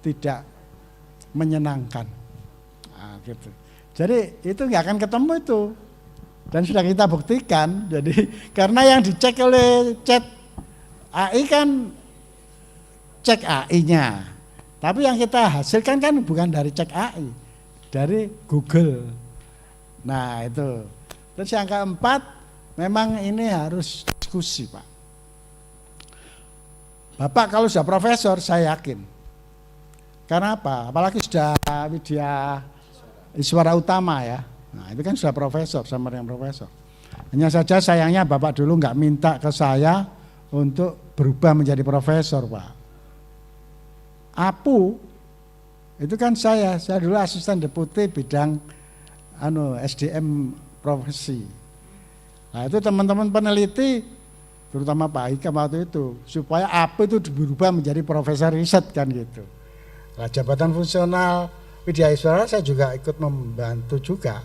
tidak menyenangkan. Nah, gitu. Jadi itu nggak akan ketemu itu. Dan sudah kita buktikan. Jadi karena yang dicek oleh chat AI kan cek AI-nya. Tapi yang kita hasilkan kan bukan dari cek AI, dari Google. Nah, itu. Terus yang keempat, memang ini harus diskusi Pak. Bapak kalau sudah profesor, saya yakin. Karena apa? Apalagi sudah Widya Iswara Utama ya. Nah itu kan sudah profesor, sama dengan profesor. Hanya saja sayangnya Bapak dulu nggak minta ke saya untuk berubah menjadi profesor Pak. APU, itu kan saya dulu asisten deputi bidang SDM profesi. Nah itu teman-teman peneliti, terutama Pak Hikam waktu itu, supaya APU itu berubah menjadi profesor riset kan gitu. Nah, jabatan fungsional Widya Iswara saya juga ikut membantu juga.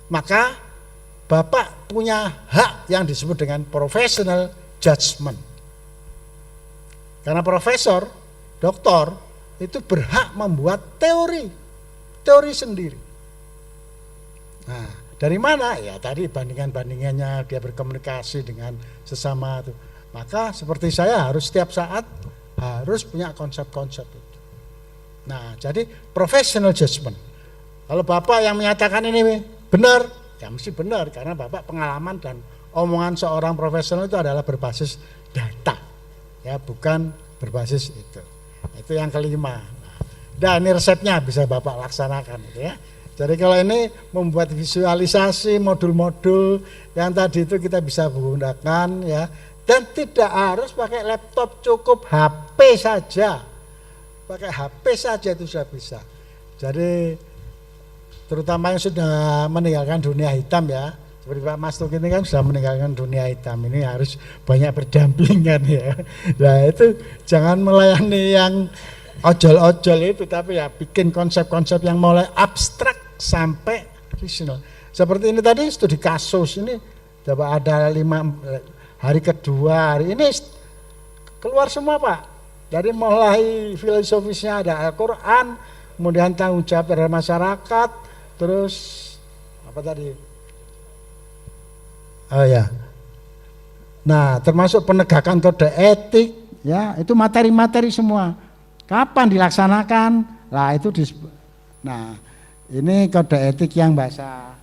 Maka Bapak punya hak yang disebut dengan professional judgment. Karena profesor, doktor itu berhak membuat teori sendiri. Nah, dari mana? Ya tadi bandingannya dia berkomunikasi dengan sesama itu. Maka seperti saya harus setiap saat harus punya konsep-konsep itu. Nah, jadi professional judgment. Kalau Bapak yang menyatakan ini benar, ya mesti benar karena Bapak pengalaman dan omongan seorang profesional itu adalah berbasis data. Ya, bukan berbasis itu. Itu yang kelima. Dan ini resepnya bisa Bapak laksanakan gitu ya. Jadi kalau ini membuat visualisasi modul-modul yang tadi itu kita bisa menggunakan ya, dan tidak harus pakai laptop, cukup HP saja. Pakai HP saja itu sudah bisa. Jadi terutama yang sudah meninggalkan dunia hitam ya, seperti Pak Mas Tuki ini kan sudah meninggalkan dunia hitam, ini harus banyak berdampingan ya. Nah itu jangan melayani yang ojol-ojol itu, tapi ya bikin konsep-konsep yang mulai abstrak sampai rasional. Seperti ini tadi studi kasus ini, coba ada 5 hari kedua, hari ini keluar semua Pak. Dari mulai filosofisnya ada Al-Quran, kemudian tanggung jawab terhadap masyarakat, terus apa tadi? Oh ya. Nah, termasuk penegakan kode etik, ya itu materi-materi semua. Kapan dilaksanakan? Nah itu nah ini kode etik yang bahasa.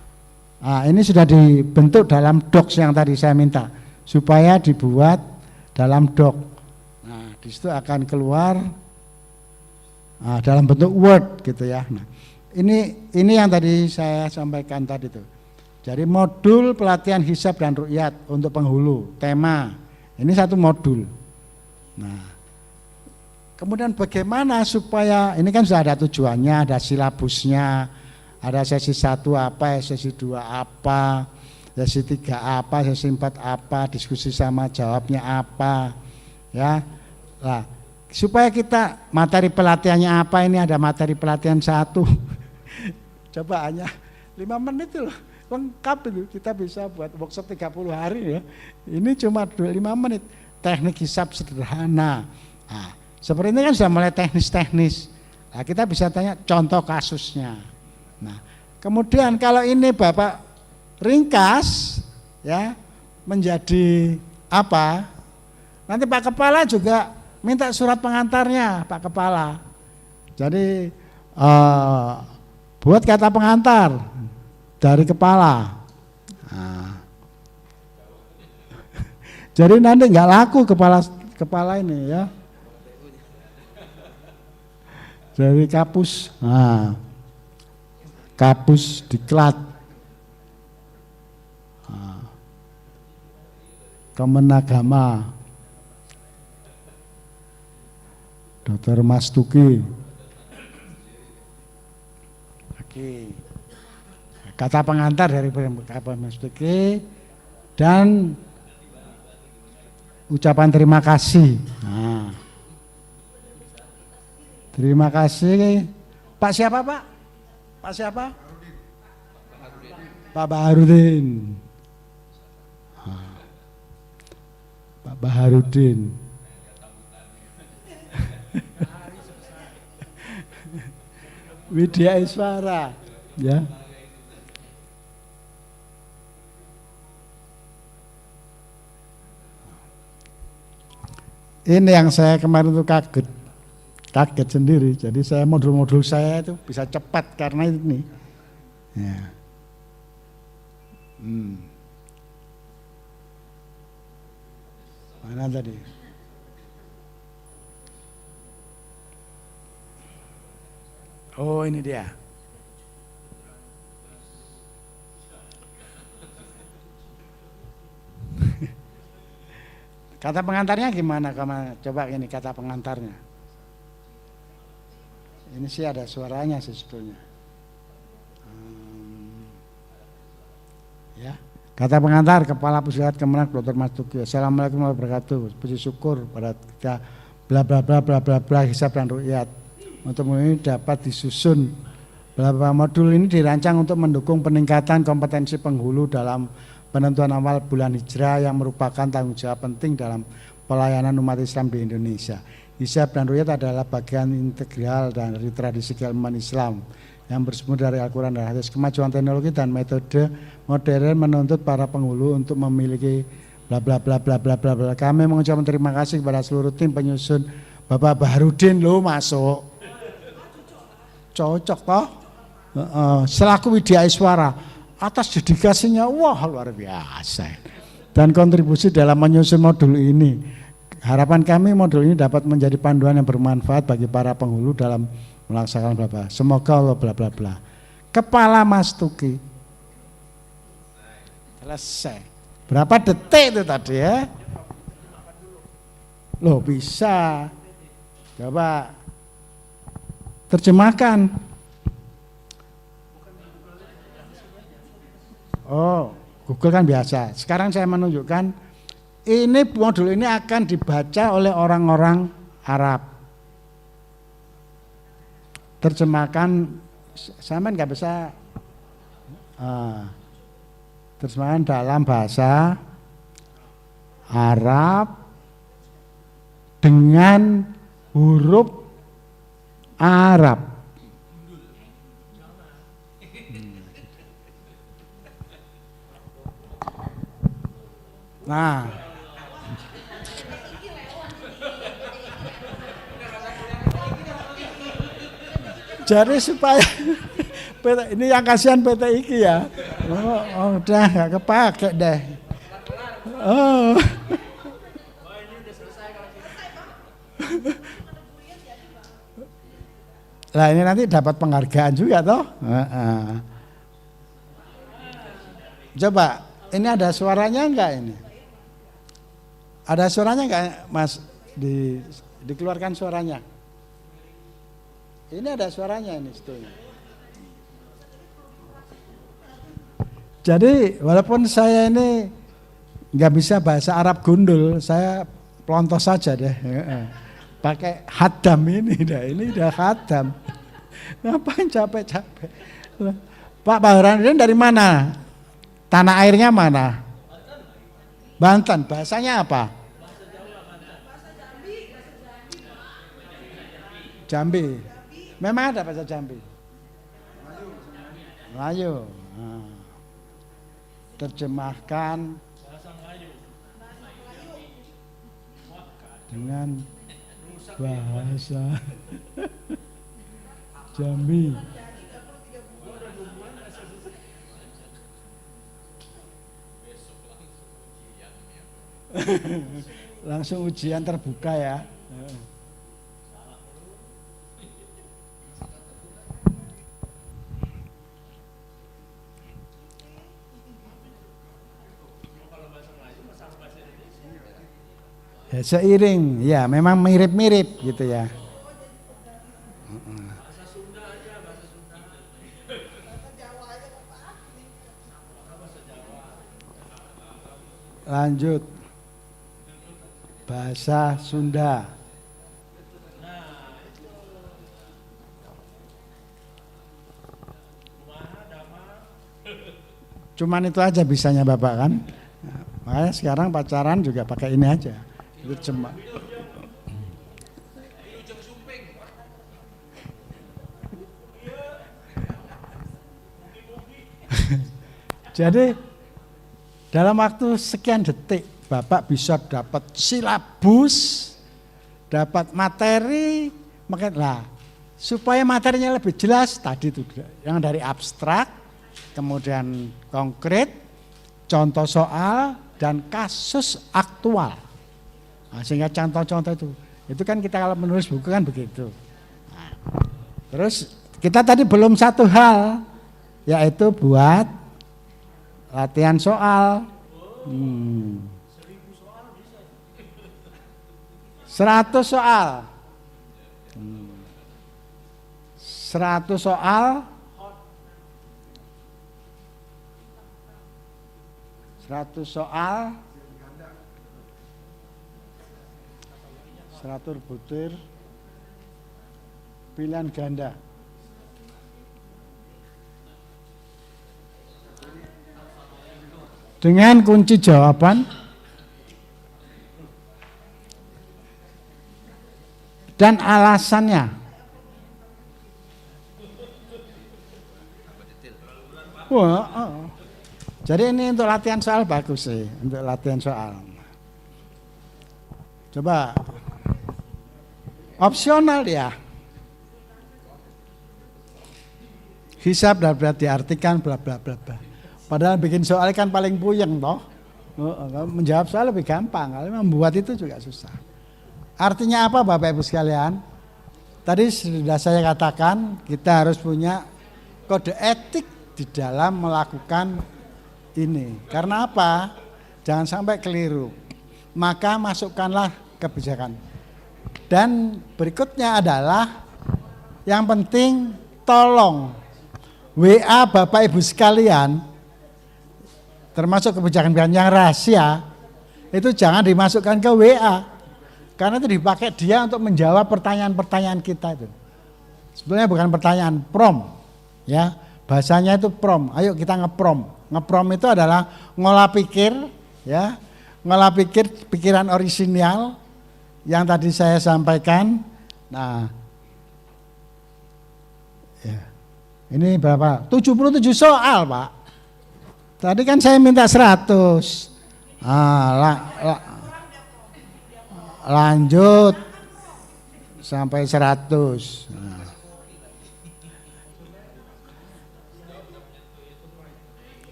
Nah, ini sudah dibentuk dalam docs yang tadi saya minta supaya dibuat dalam doc. Nah di situ akan keluar dalam bentuk Word gitu ya. Nah ini yang tadi saya sampaikan tadi tuh. Jadi modul pelatihan hisab dan ru'yat untuk penghulu, tema ini satu modul. Nah kemudian bagaimana supaya, ini kan sudah ada tujuannya, ada silabusnya, ada sesi 1 apa, sesi 2 apa, sesi 3 apa, sesi 4 apa, diskusi sama jawabnya apa, ya. Nah, supaya kita materi pelatihannya apa, ini ada materi pelatihan 1, coba hanya 5 menit itu loh, lengkap itu, kita bisa buat workshop 30 hari ya, ini cuma 5 menit, teknik hisab sederhana. Nah, seperti ini kan sudah mulai teknis-teknis. Nah, kita bisa tanya contoh kasusnya. Nah, kemudian kalau ini Bapak ringkas ya menjadi apa? Nanti Pak Kepala juga minta surat pengantarnya, Pak Kepala. Jadi buat kata pengantar dari kepala. Nah. Jadi nanti nggak laku kepala ini ya. Dari kapus, nah, kapus diklat, nah, Kemenagama, Dr. Mas Tuki, oke, kata pengantar dari Bapak Mas Tuki dan ucapan terima kasih. Nah. Terima kasih. Pak siapa Pak? Pak siapa? Pak Baharudin. Pak Baharudin. Widya Iswara, ya. Ini yang saya kemarin tuh kaget sendiri, jadi saya modul-modul saya itu bisa cepat karena ini ya. Mana tadi? Oh ini dia. Kata pengantarnya gimana? Coba ini kata pengantarnya. Ini sih ada suaranya sih sebetulnya. Ya, kata pengantar Kepala Pusat Kemenag Dr. Mas Tuki. Assalamualaikum warahmatullahi wabarakatuh. Puji syukur pada kita bla bla bla bla bla bla hisab dan ru'yat. Untuk ini dapat disusun. Bla bla modul ini dirancang untuk mendukung peningkatan kompetensi penghulu dalam penentuan awal bulan Hijrah yang merupakan tanggung jawab penting dalam pelayanan umat Islam di Indonesia. Hisab dan ru'yat adalah bagian integral dari tradisi keilmuan Islam yang bersumber dari Al-Quran dan Hadis. Kemajuan teknologi dan metode modern menuntut para penghulu untuk memiliki bla bla bla bla bla bla bla. Kami mengucapkan terima kasih kepada seluruh tim penyusun. Bapak Baharudin lo masuk. Cocok toh? Selaku Widya Iswara atas dedikasinya, wah luar biasa. Dan kontribusi dalam menyusun modul ini. Harapan kami modul ini dapat menjadi panduan yang bermanfaat bagi para penghulu dalam melaksanakan bla bla. Semoga Allah bla bla bla. Kepala Mas Tuki. Selesai. Berapa detik itu tadi ya? Loh bisa. Coba terjemahkan. Oh, Google kan biasa. Sekarang saya menunjukkan ini modul ini akan dibaca oleh orang-orang Arab. Terjemahkan, sama nggak bisa terjemahan dalam bahasa Arab dengan huruf Arab. Nah, jadi supaya ini yang kasihan PT IKI ya. Udah nggak kepake deh. Oh. Lah ini nanti dapat penghargaan juga toh. Coba, ini ada suaranya enggak ini? Ada suaranya enggak, Mas? Dikeluarkan suaranya. Ini ada suaranya ini sebetulnya. Jadi walaupun saya ini nggak bisa bahasa Arab gundul, saya pelontos saja deh. Pakai hadam ini udah hadam. Ngapain capek-capek? Pak Baharan dari mana? Tanah airnya mana? Banten. Bahasanya apa? Jambi. Memang ada bahasa Jambi. Melayu. Nah. Terjemahkan dengan bahasa Jambi. Langsung ujian terbuka ya. Ya, seiring, ya memang mirip-mirip gitu ya. Lanjut, bahasa Sunda. Cuman itu aja bisanya Bapak kan. Nah, makanya sekarang pacaran juga pakai ini aja. Itu cuma. Jadi dalam waktu sekian detik Bapak bisa dapat silabus, dapat materi, makanya supaya materinya lebih jelas tadi itu yang dari abstrak, kemudian konkret, contoh soal dan kasus aktual. Nah, sehingga contoh-contoh itu kan kita kalau menulis buku kan begitu. Nah, terus kita tadi belum satu hal, yaitu buat latihan soal. 100 soal. 100 soal. 100 soal. 100 butir pilihan ganda. Dengan kunci jawaban dan alasannya. Wah, jadi ini untuk latihan soal bagus sih, untuk latihan soal. Coba. Opsional ya. Hisab dan diartikan bla bla bla bla. Padahal bikin soal kan paling puyeng toh. Menjawab soal lebih gampang, kalau membuat itu juga susah. Artinya apa Bapak Ibu sekalian? Tadi sudah saya katakan kita harus punya kode etik di dalam melakukan ini. Karena apa? Jangan sampai keliru. Maka masukkanlah kebijakan. Dan berikutnya adalah yang penting tolong WA Bapak Ibu sekalian termasuk kebijakan yang rahasia, itu jangan dimasukkan ke WA. Karena itu dipakai dia untuk menjawab pertanyaan-pertanyaan kita itu. Sebenarnya bukan pertanyaan, prom. Ya, bahasanya itu prom. Ayo kita ngeprom. Ngeprom itu adalah ngolah pikir, ya. Ngolah pikir, pikiran orisinal yang tadi saya sampaikan. Nah, ya. Ini berapa? 77 soal, Pak. Tadi kan saya minta 100. Lanjut sampai 100. Nah.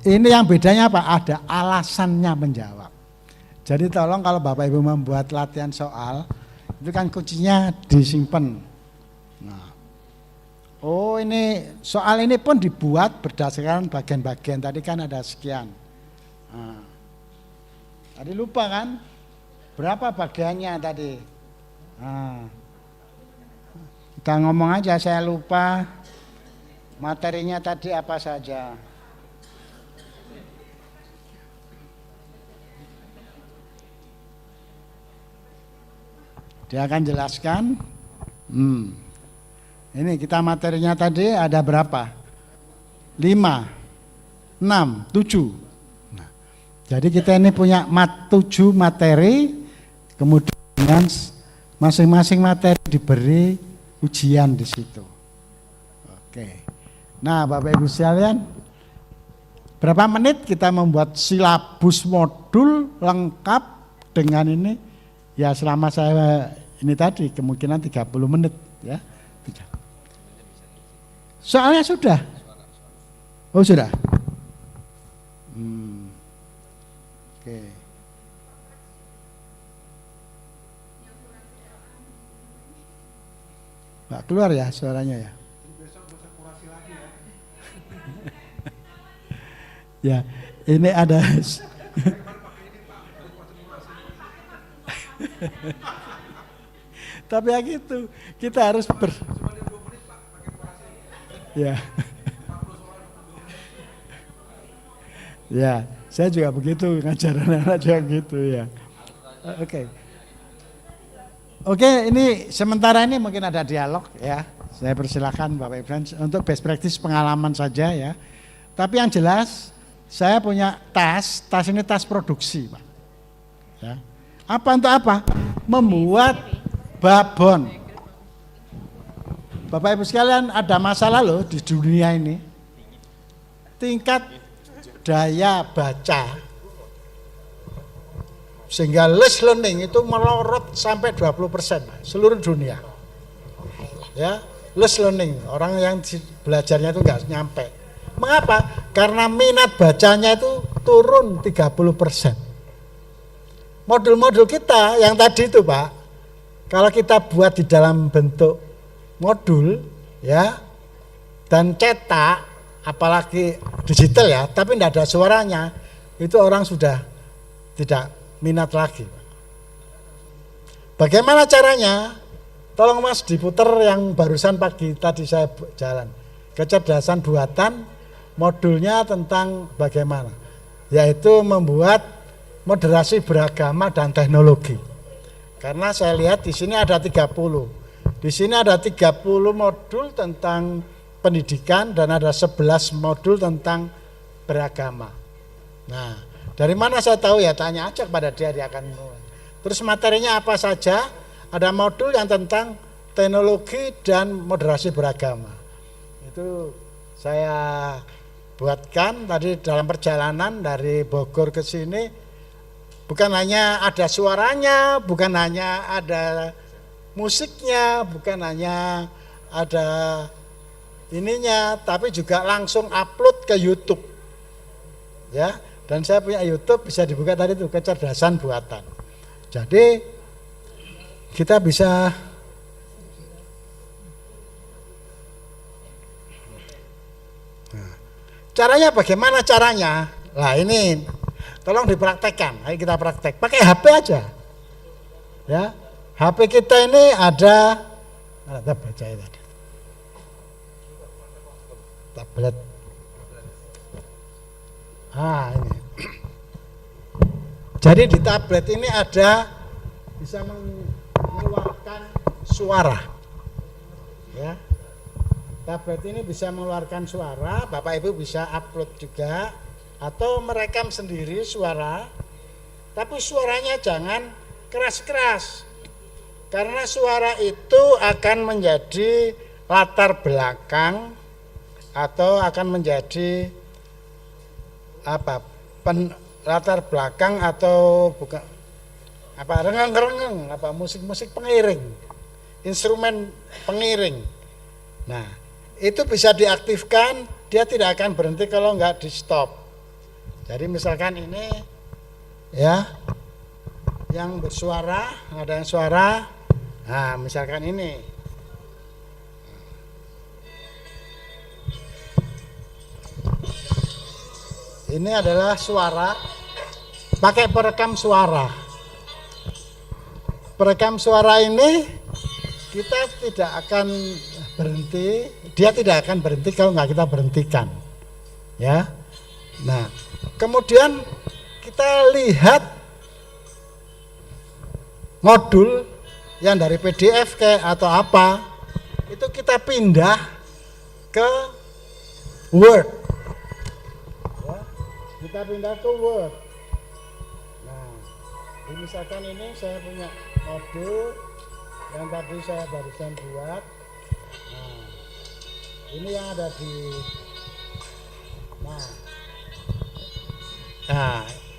Ini yang bedanya apa? Ada alasannya menjawab. Jadi tolong kalau Bapak Ibu membuat latihan soal, itu kan kuncinya disimpan. Nah. Oh, ini soal ini pun dibuat berdasarkan bagian-bagian. Tadi kan ada sekian. Nah. Tadi lupa kan? Berapa bagiannya tadi? Nah. Kita ngomong aja, saya lupa materinya tadi apa saja. Dia akan jelaskan. Ini kita materinya tadi ada berapa? 5, 6, 7. Nah, jadi kita ini punya 7 materi, kemudian masing-masing materi diberi ujian di situ. Oke. Nah, Bapak Ibu sekalian, berapa menit kita membuat silabus modul lengkap dengan ini? Ya selama saya ini tadi kemungkinan 30 menit ya. Soalnya sudah. Oh sudah. Oke. Nggak keluar ya suaranya ya. Ya, ini ada tapi ya gitu, kita harus ya. Ya, saya juga begitu ngajar anak-anak juga gitu ya. Oke. Oke, ini sementara ini mungkin ada dialog ya. Saya persilakan Bapak Ibu untuk best practice pengalaman saja ya. Tapi yang jelas saya punya tas ini tas produksi, Pak. Ya. Apa untuk apa? Membuat babon. Bapak Ibu sekalian, ada masalah loh di dunia ini. Tingkat daya baca sehingga less learning itu melorot sampai 20% seluruh dunia. Ya, less learning, orang yang belajarnya itu enggak nyampe. Mengapa? Karena minat bacanya itu turun 30%. Modul-modul kita yang tadi itu Pak, kalau kita buat di dalam bentuk modul ya dan cetak, apalagi digital ya, tapi tidak ada suaranya, itu orang sudah tidak minat lagi. Bagaimana caranya? Tolong Mas diputer yang barusan pagi tadi saya jalan. Kecerdasan buatan, modulnya tentang bagaimana? Yaitu membuat moderasi beragama dan teknologi. Karena saya lihat di sini ada 30. Di sini ada 30 modul tentang pendidikan dan ada 11 modul tentang beragama. Nah, dari mana saya tahu ya? Tanya aja kepada dia akan. Terus materinya apa saja? Ada modul yang tentang teknologi dan moderasi beragama. Itu saya buatkan tadi dalam perjalanan dari Bogor ke sini. Bukan hanya ada suaranya, bukan hanya ada musiknya, bukan hanya ada ininya, tapi juga langsung upload ke YouTube. Ya, dan saya punya YouTube bisa dibuka tadi itu kecerdasan buatan. Jadi kita bisa caranya bagaimana caranya? Nah, ini tolong dipraktekkan. Ayo kita praktek. Pakai HP aja. Ya. HP kita ini ada baca tadi. Tablet. Ini. Jadi di tablet ini ada bisa mengeluarkan suara. Ya. Tablet ini bisa mengeluarkan suara, Bapak Ibu bisa upload juga atau merekam sendiri suara. Tapi suaranya jangan keras-keras. Karena suara itu akan menjadi latar belakang atau akan menjadi latar belakang atau bukan rengeng-rengeng, musik-musik pengiring, instrumen pengiring. Nah, itu bisa diaktifkan, dia tidak akan berhenti kalau nggak di stop. Jadi misalkan ini ya, yang bersuara, ada yang suara. Nah, misalkan ini. Ini adalah suara, pakai perekam suara. Perekam suara ini kita tidak akan berhenti, dia tidak akan berhenti kalau nggak kita berhentikan. Ya. Nah, kemudian kita lihat modul yang dari PDF atau apa, itu kita pindah ke Word. Ya, kita pindah ke Word. Nah, misalkan ini saya punya modul yang tadi saya barusan buat. Nah, ini yang ada di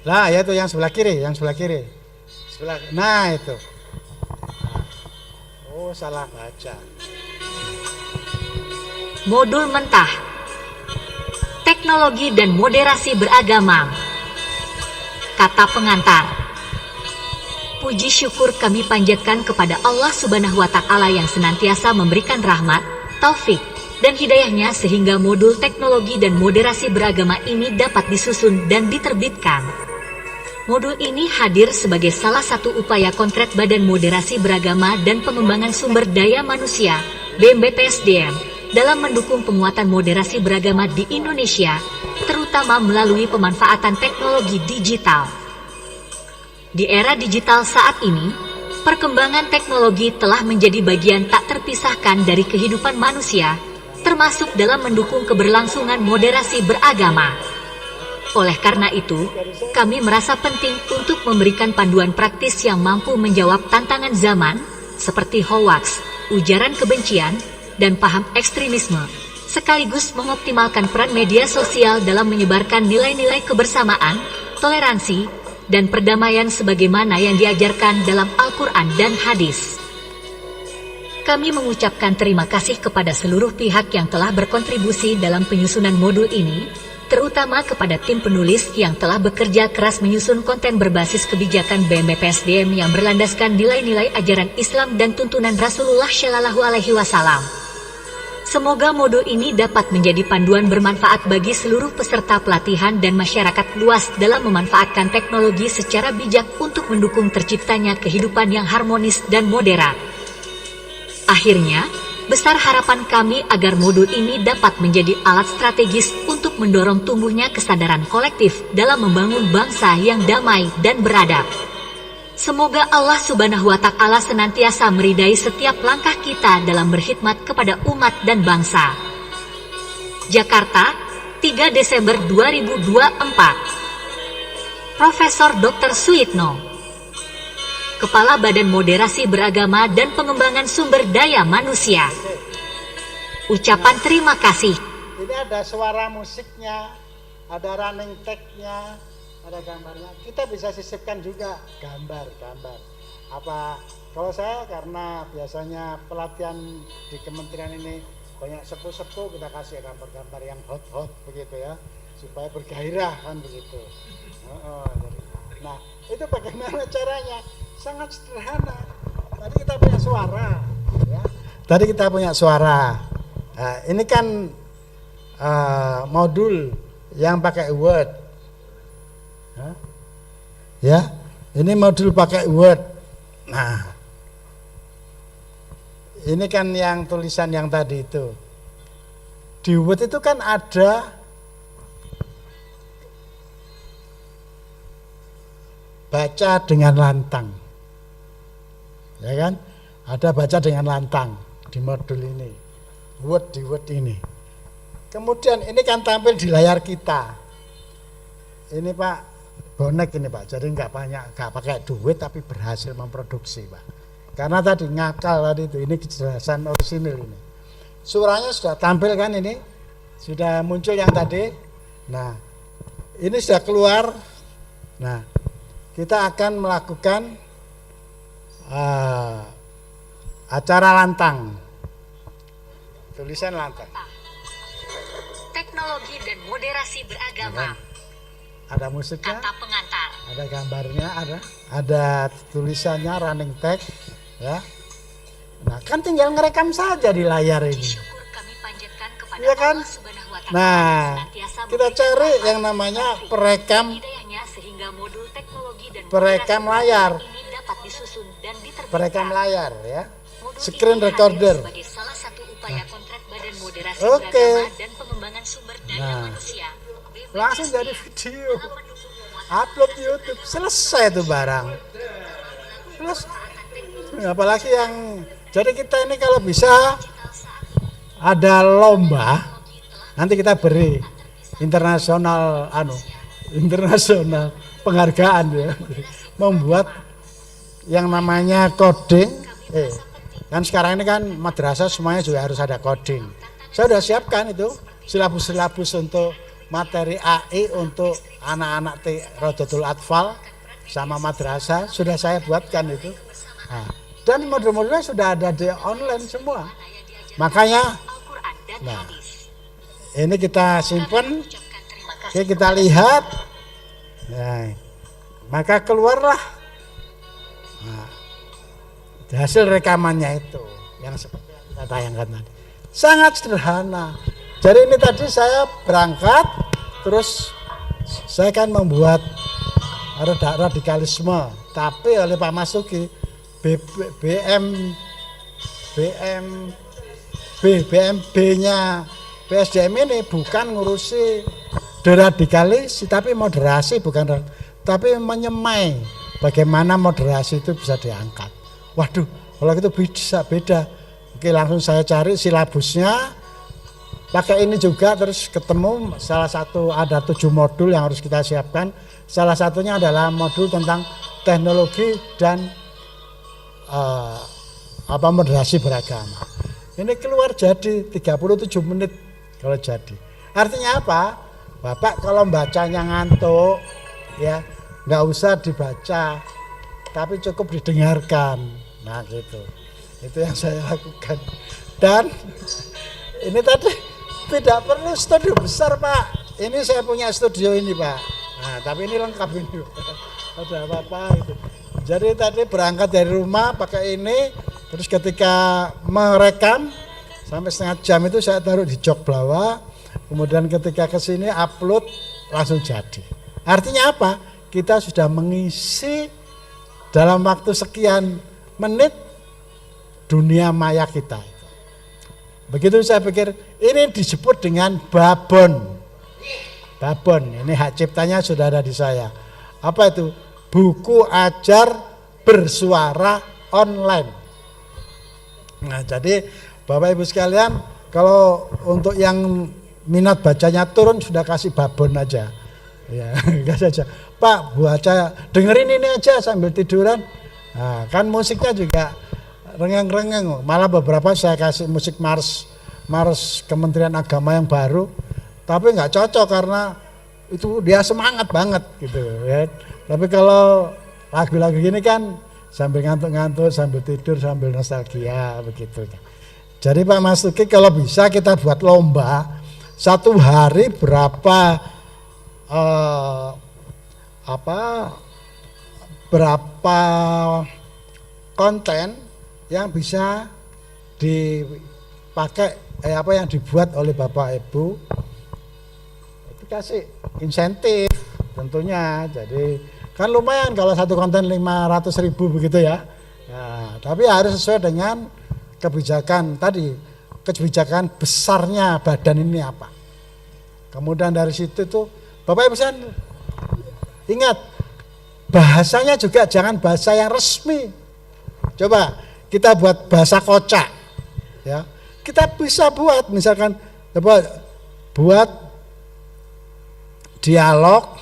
nah, ya itu yang sebelah kiri, nah itu. Oh, salah baca. Modul mentah. Teknologi dan moderasi beragama. Kata pengantar. Puji syukur kami panjatkan kepada Allah Subhanahu wa Ta'ala yang senantiasa memberikan rahmat, taufik, dan hidayahnya sehingga modul teknologi dan moderasi beragama ini dapat disusun dan diterbitkan. Modul ini hadir sebagai salah satu upaya konkret Badan Moderasi Beragama dan Pengembangan Sumber Daya Manusia (BMBPSDM) dalam mendukung penguatan moderasi beragama di Indonesia, terutama melalui pemanfaatan teknologi digital. Di era digital saat ini, perkembangan teknologi telah menjadi bagian tak terpisahkan dari kehidupan manusia, termasuk dalam mendukung keberlangsungan moderasi beragama. Oleh karena itu, kami merasa penting untuk memberikan panduan praktis yang mampu menjawab tantangan zaman, seperti hoaks, ujaran kebencian, dan paham ekstremisme, sekaligus mengoptimalkan peran media sosial dalam menyebarkan nilai-nilai kebersamaan, toleransi, dan perdamaian sebagaimana yang diajarkan dalam Al-Quran dan hadis. Kami mengucapkan terima kasih kepada seluruh pihak yang telah berkontribusi dalam penyusunan modul ini, terutama kepada tim penulis yang telah bekerja keras menyusun konten berbasis kebijakan BMBPSDM yang berlandaskan nilai-nilai ajaran Islam dan tuntunan Rasulullah Shallallahu Alaihi Wasallam. Semoga modul ini dapat menjadi panduan bermanfaat bagi seluruh peserta pelatihan dan masyarakat luas dalam memanfaatkan teknologi secara bijak untuk mendukung terciptanya kehidupan yang harmonis dan moderat. Akhirnya, besar harapan kami agar modul ini dapat menjadi alat strategis untuk mendorong tumbuhnya kesadaran kolektif dalam membangun bangsa yang damai dan beradab. Semoga Allah Subhanahu wa Ta'ala senantiasa meridai setiap langkah kita dalam berkhidmat kepada umat dan bangsa. Jakarta, 3 Desember 2024. Profesor Dr. Suyitno, Kepala Badan Moderasi Beragama dan Pengembangan Sumber Daya Manusia. Ucapan terima kasih. Ini ada suara musiknya, ada running tag-nya, ada gambarnya. Kita bisa sisipkan juga gambar. Apa? Kalau saya karena biasanya pelatihan di kementerian ini banyak sepuh-sepuh, kita kasih gambar-gambar yang hot begitu ya, supaya bergairah kan begitu. Nah, itu bagaimana caranya? Sangat sederhana. Tadi kita punya suara, ya. Nah, ini kan modul yang pakai Word, ya. Ini modul pakai Word. Nah, ini kan yang tulisan yang tadi itu. Di Word itu kan ada baca dengan lantang, ya kan? Ada baca dengan lantang di modul ini, word di word ini. Kemudian ini kan tampil di layar kita. Ini Pak, bonek ini Pak, jadi nggak pakai duit tapi berhasil memproduksi Pak. Karena tadi ngakal tadi itu, ini kejelasan orisinil ini. Surahnya sudah tampil kan ini, sudah muncul yang tadi. Nah, ini sudah keluar. Nah, kita akan melakukan acara lantang, tulisan lantang. Teknologi dan moderasi beragama. Ada musiknya, Kata pengantar. ada gambarnya, ada tulisannya, running text, ya. Nah, kan tinggal ngerekam saja di layar ini. Syukur kami panjatkan kepada Iya kan? Allah Subhanahu wa Ta'ala Nah, yang senantiasa kita memberikan cari rahmat yang namanya dan perekam hidayahnya sehingga modul teknologi dan perekam moderasi layar. ini dapat disusun dan diterbitkan. Perekam layar ya. Modul Screen ini hadir recorder. sebagai salah satu upaya kontrak Badan Moderasi Oke. Beragama dan Pengembangan Sumber Daya Nah. Manusia. Langsung jadi video. Upload YouTube, selesai tuh barang. Terus apalagi yang jadi kita ini kalau bisa ada lomba, nanti kita beri internasional penghargaan ya, membuat yang namanya coding. Kan sekarang ini kan madrasah semuanya juga harus ada coding. Saya sudah siapkan itu silabus-silabus untuk materi AI untuk anak-anak Rodotul Atfal sama madrasah sudah saya buatkan itu. Nah, dan modul-modulnya sudah ada di online semua. Makanya Al-Quran dan Nah. hadis. ini kita simpen, Ucapkan terima kasih oke, kita lihat. Nah, maka keluarlah hasil rekamannya itu yang seperti yang kita tayangkan tadi. Sangat sederhana. Jadi ini tadi saya berangkat, terus saya kan membuat radikalisme, tapi oleh Pak Masuki BMB-nya PSDM ini bukan ngurusi deradikalis, tapi moderasi, bukan, tapi menyemai bagaimana moderasi itu bisa diangkat. Waduh, kalau itu bisa beda. Oke, langsung saya cari silabusnya, pakai ini juga, terus ketemu salah satu, ada 7 modul yang harus kita siapkan. Salah satunya adalah modul tentang teknologi dan moderasi beragama. Ini keluar jadi 37 menit kalau jadi. Artinya apa? Bapak kalau bacanya ngantuk, ya nggak usah dibaca, tapi cukup didengarkan. Nah gitu, itu yang saya lakukan. Dan ini tadi tidak perlu studio besar Pak. Ini saya punya studio ini Pak. Nah tapi ini lengkap ini. Ada apa-apa itu. Jadi tadi berangkat dari rumah pakai ini, terus ketika merekam sampai setengah jam itu saya taruh di jok bawah. Kemudian ketika ke sini upload langsung jadi. Artinya apa? Kita sudah mengisi dalam waktu sekian menit dunia maya kita. Begitu saya pikir ini disebut dengan babon. Babon, ini hak ciptanya sudah ada di saya. Apa itu? Buku ajar bersuara online. Nah, jadi Bapak Ibu sekalian, kalau untuk yang minat bacanya turun sudah kasih babon aja. Ya, enggak saja. Pak, baca dengerin ini aja sambil tiduran. Nah, kan musiknya juga rengeng-rengeng. Malah beberapa saya kasih musik Mars Kementerian Agama yang baru, tapi nggak cocok karena itu dia semangat banget gitu ya. Tapi kalau lagu-lagu gini kan sambil ngantuk-ngantuk, sambil tidur, sambil nostalgia begitu. Jadi Pak Masuki kalau bisa kita buat lomba, satu hari berapa konten yang bisa dipakai yang dibuat oleh Bapak Ibu, itu kasih insentif tentunya. Jadi kan lumayan kalau satu konten 500.000 begitu ya. Nah, tapi harus sesuai dengan kebijakan tadi, kebijakan besarnya badan ini apa. Kemudian dari situ tuh Bapak Ibu ingat, bahasanya juga jangan bahasa yang resmi. Coba kita buat bahasa kocak, ya. Kita bisa buat, misalkan buat dialog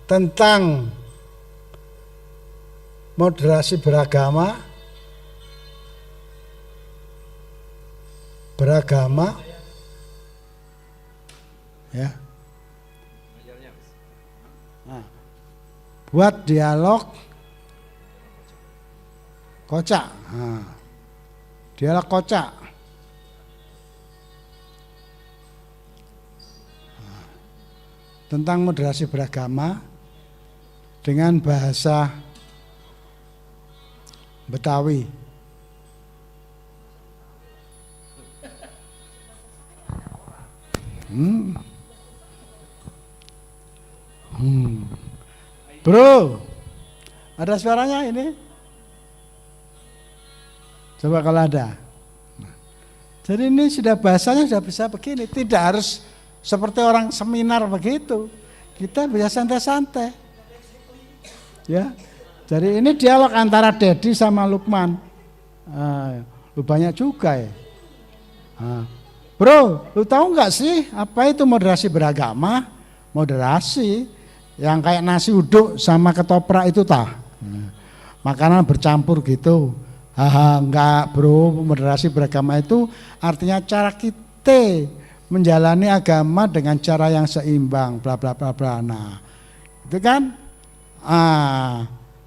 tentang moderasi beragama, ya. Nah, buat dialog kocak, dialog kocak, tentang moderasi beragama dengan bahasa Betawi. Bro, ada suaranya ini? Coba kalau ada. Jadi ini sudah bahasanya sudah bisa begini, tidak harus seperti orang seminar begitu. Kita bisa santai-santai. Ya. Jadi ini dialog antara Dedi sama Lukman. Lu banyak juga ya. Bro, lu tahu nggak sih apa itu moderasi beragama? Moderasi yang kayak nasi uduk sama ketoprak itu tah. Makanan bercampur gitu. Enggak bro, moderasi beragama itu artinya cara kita menjalani agama dengan cara yang seimbang, bla bla bla bla. Nah, itu kan,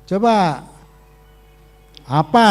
coba apa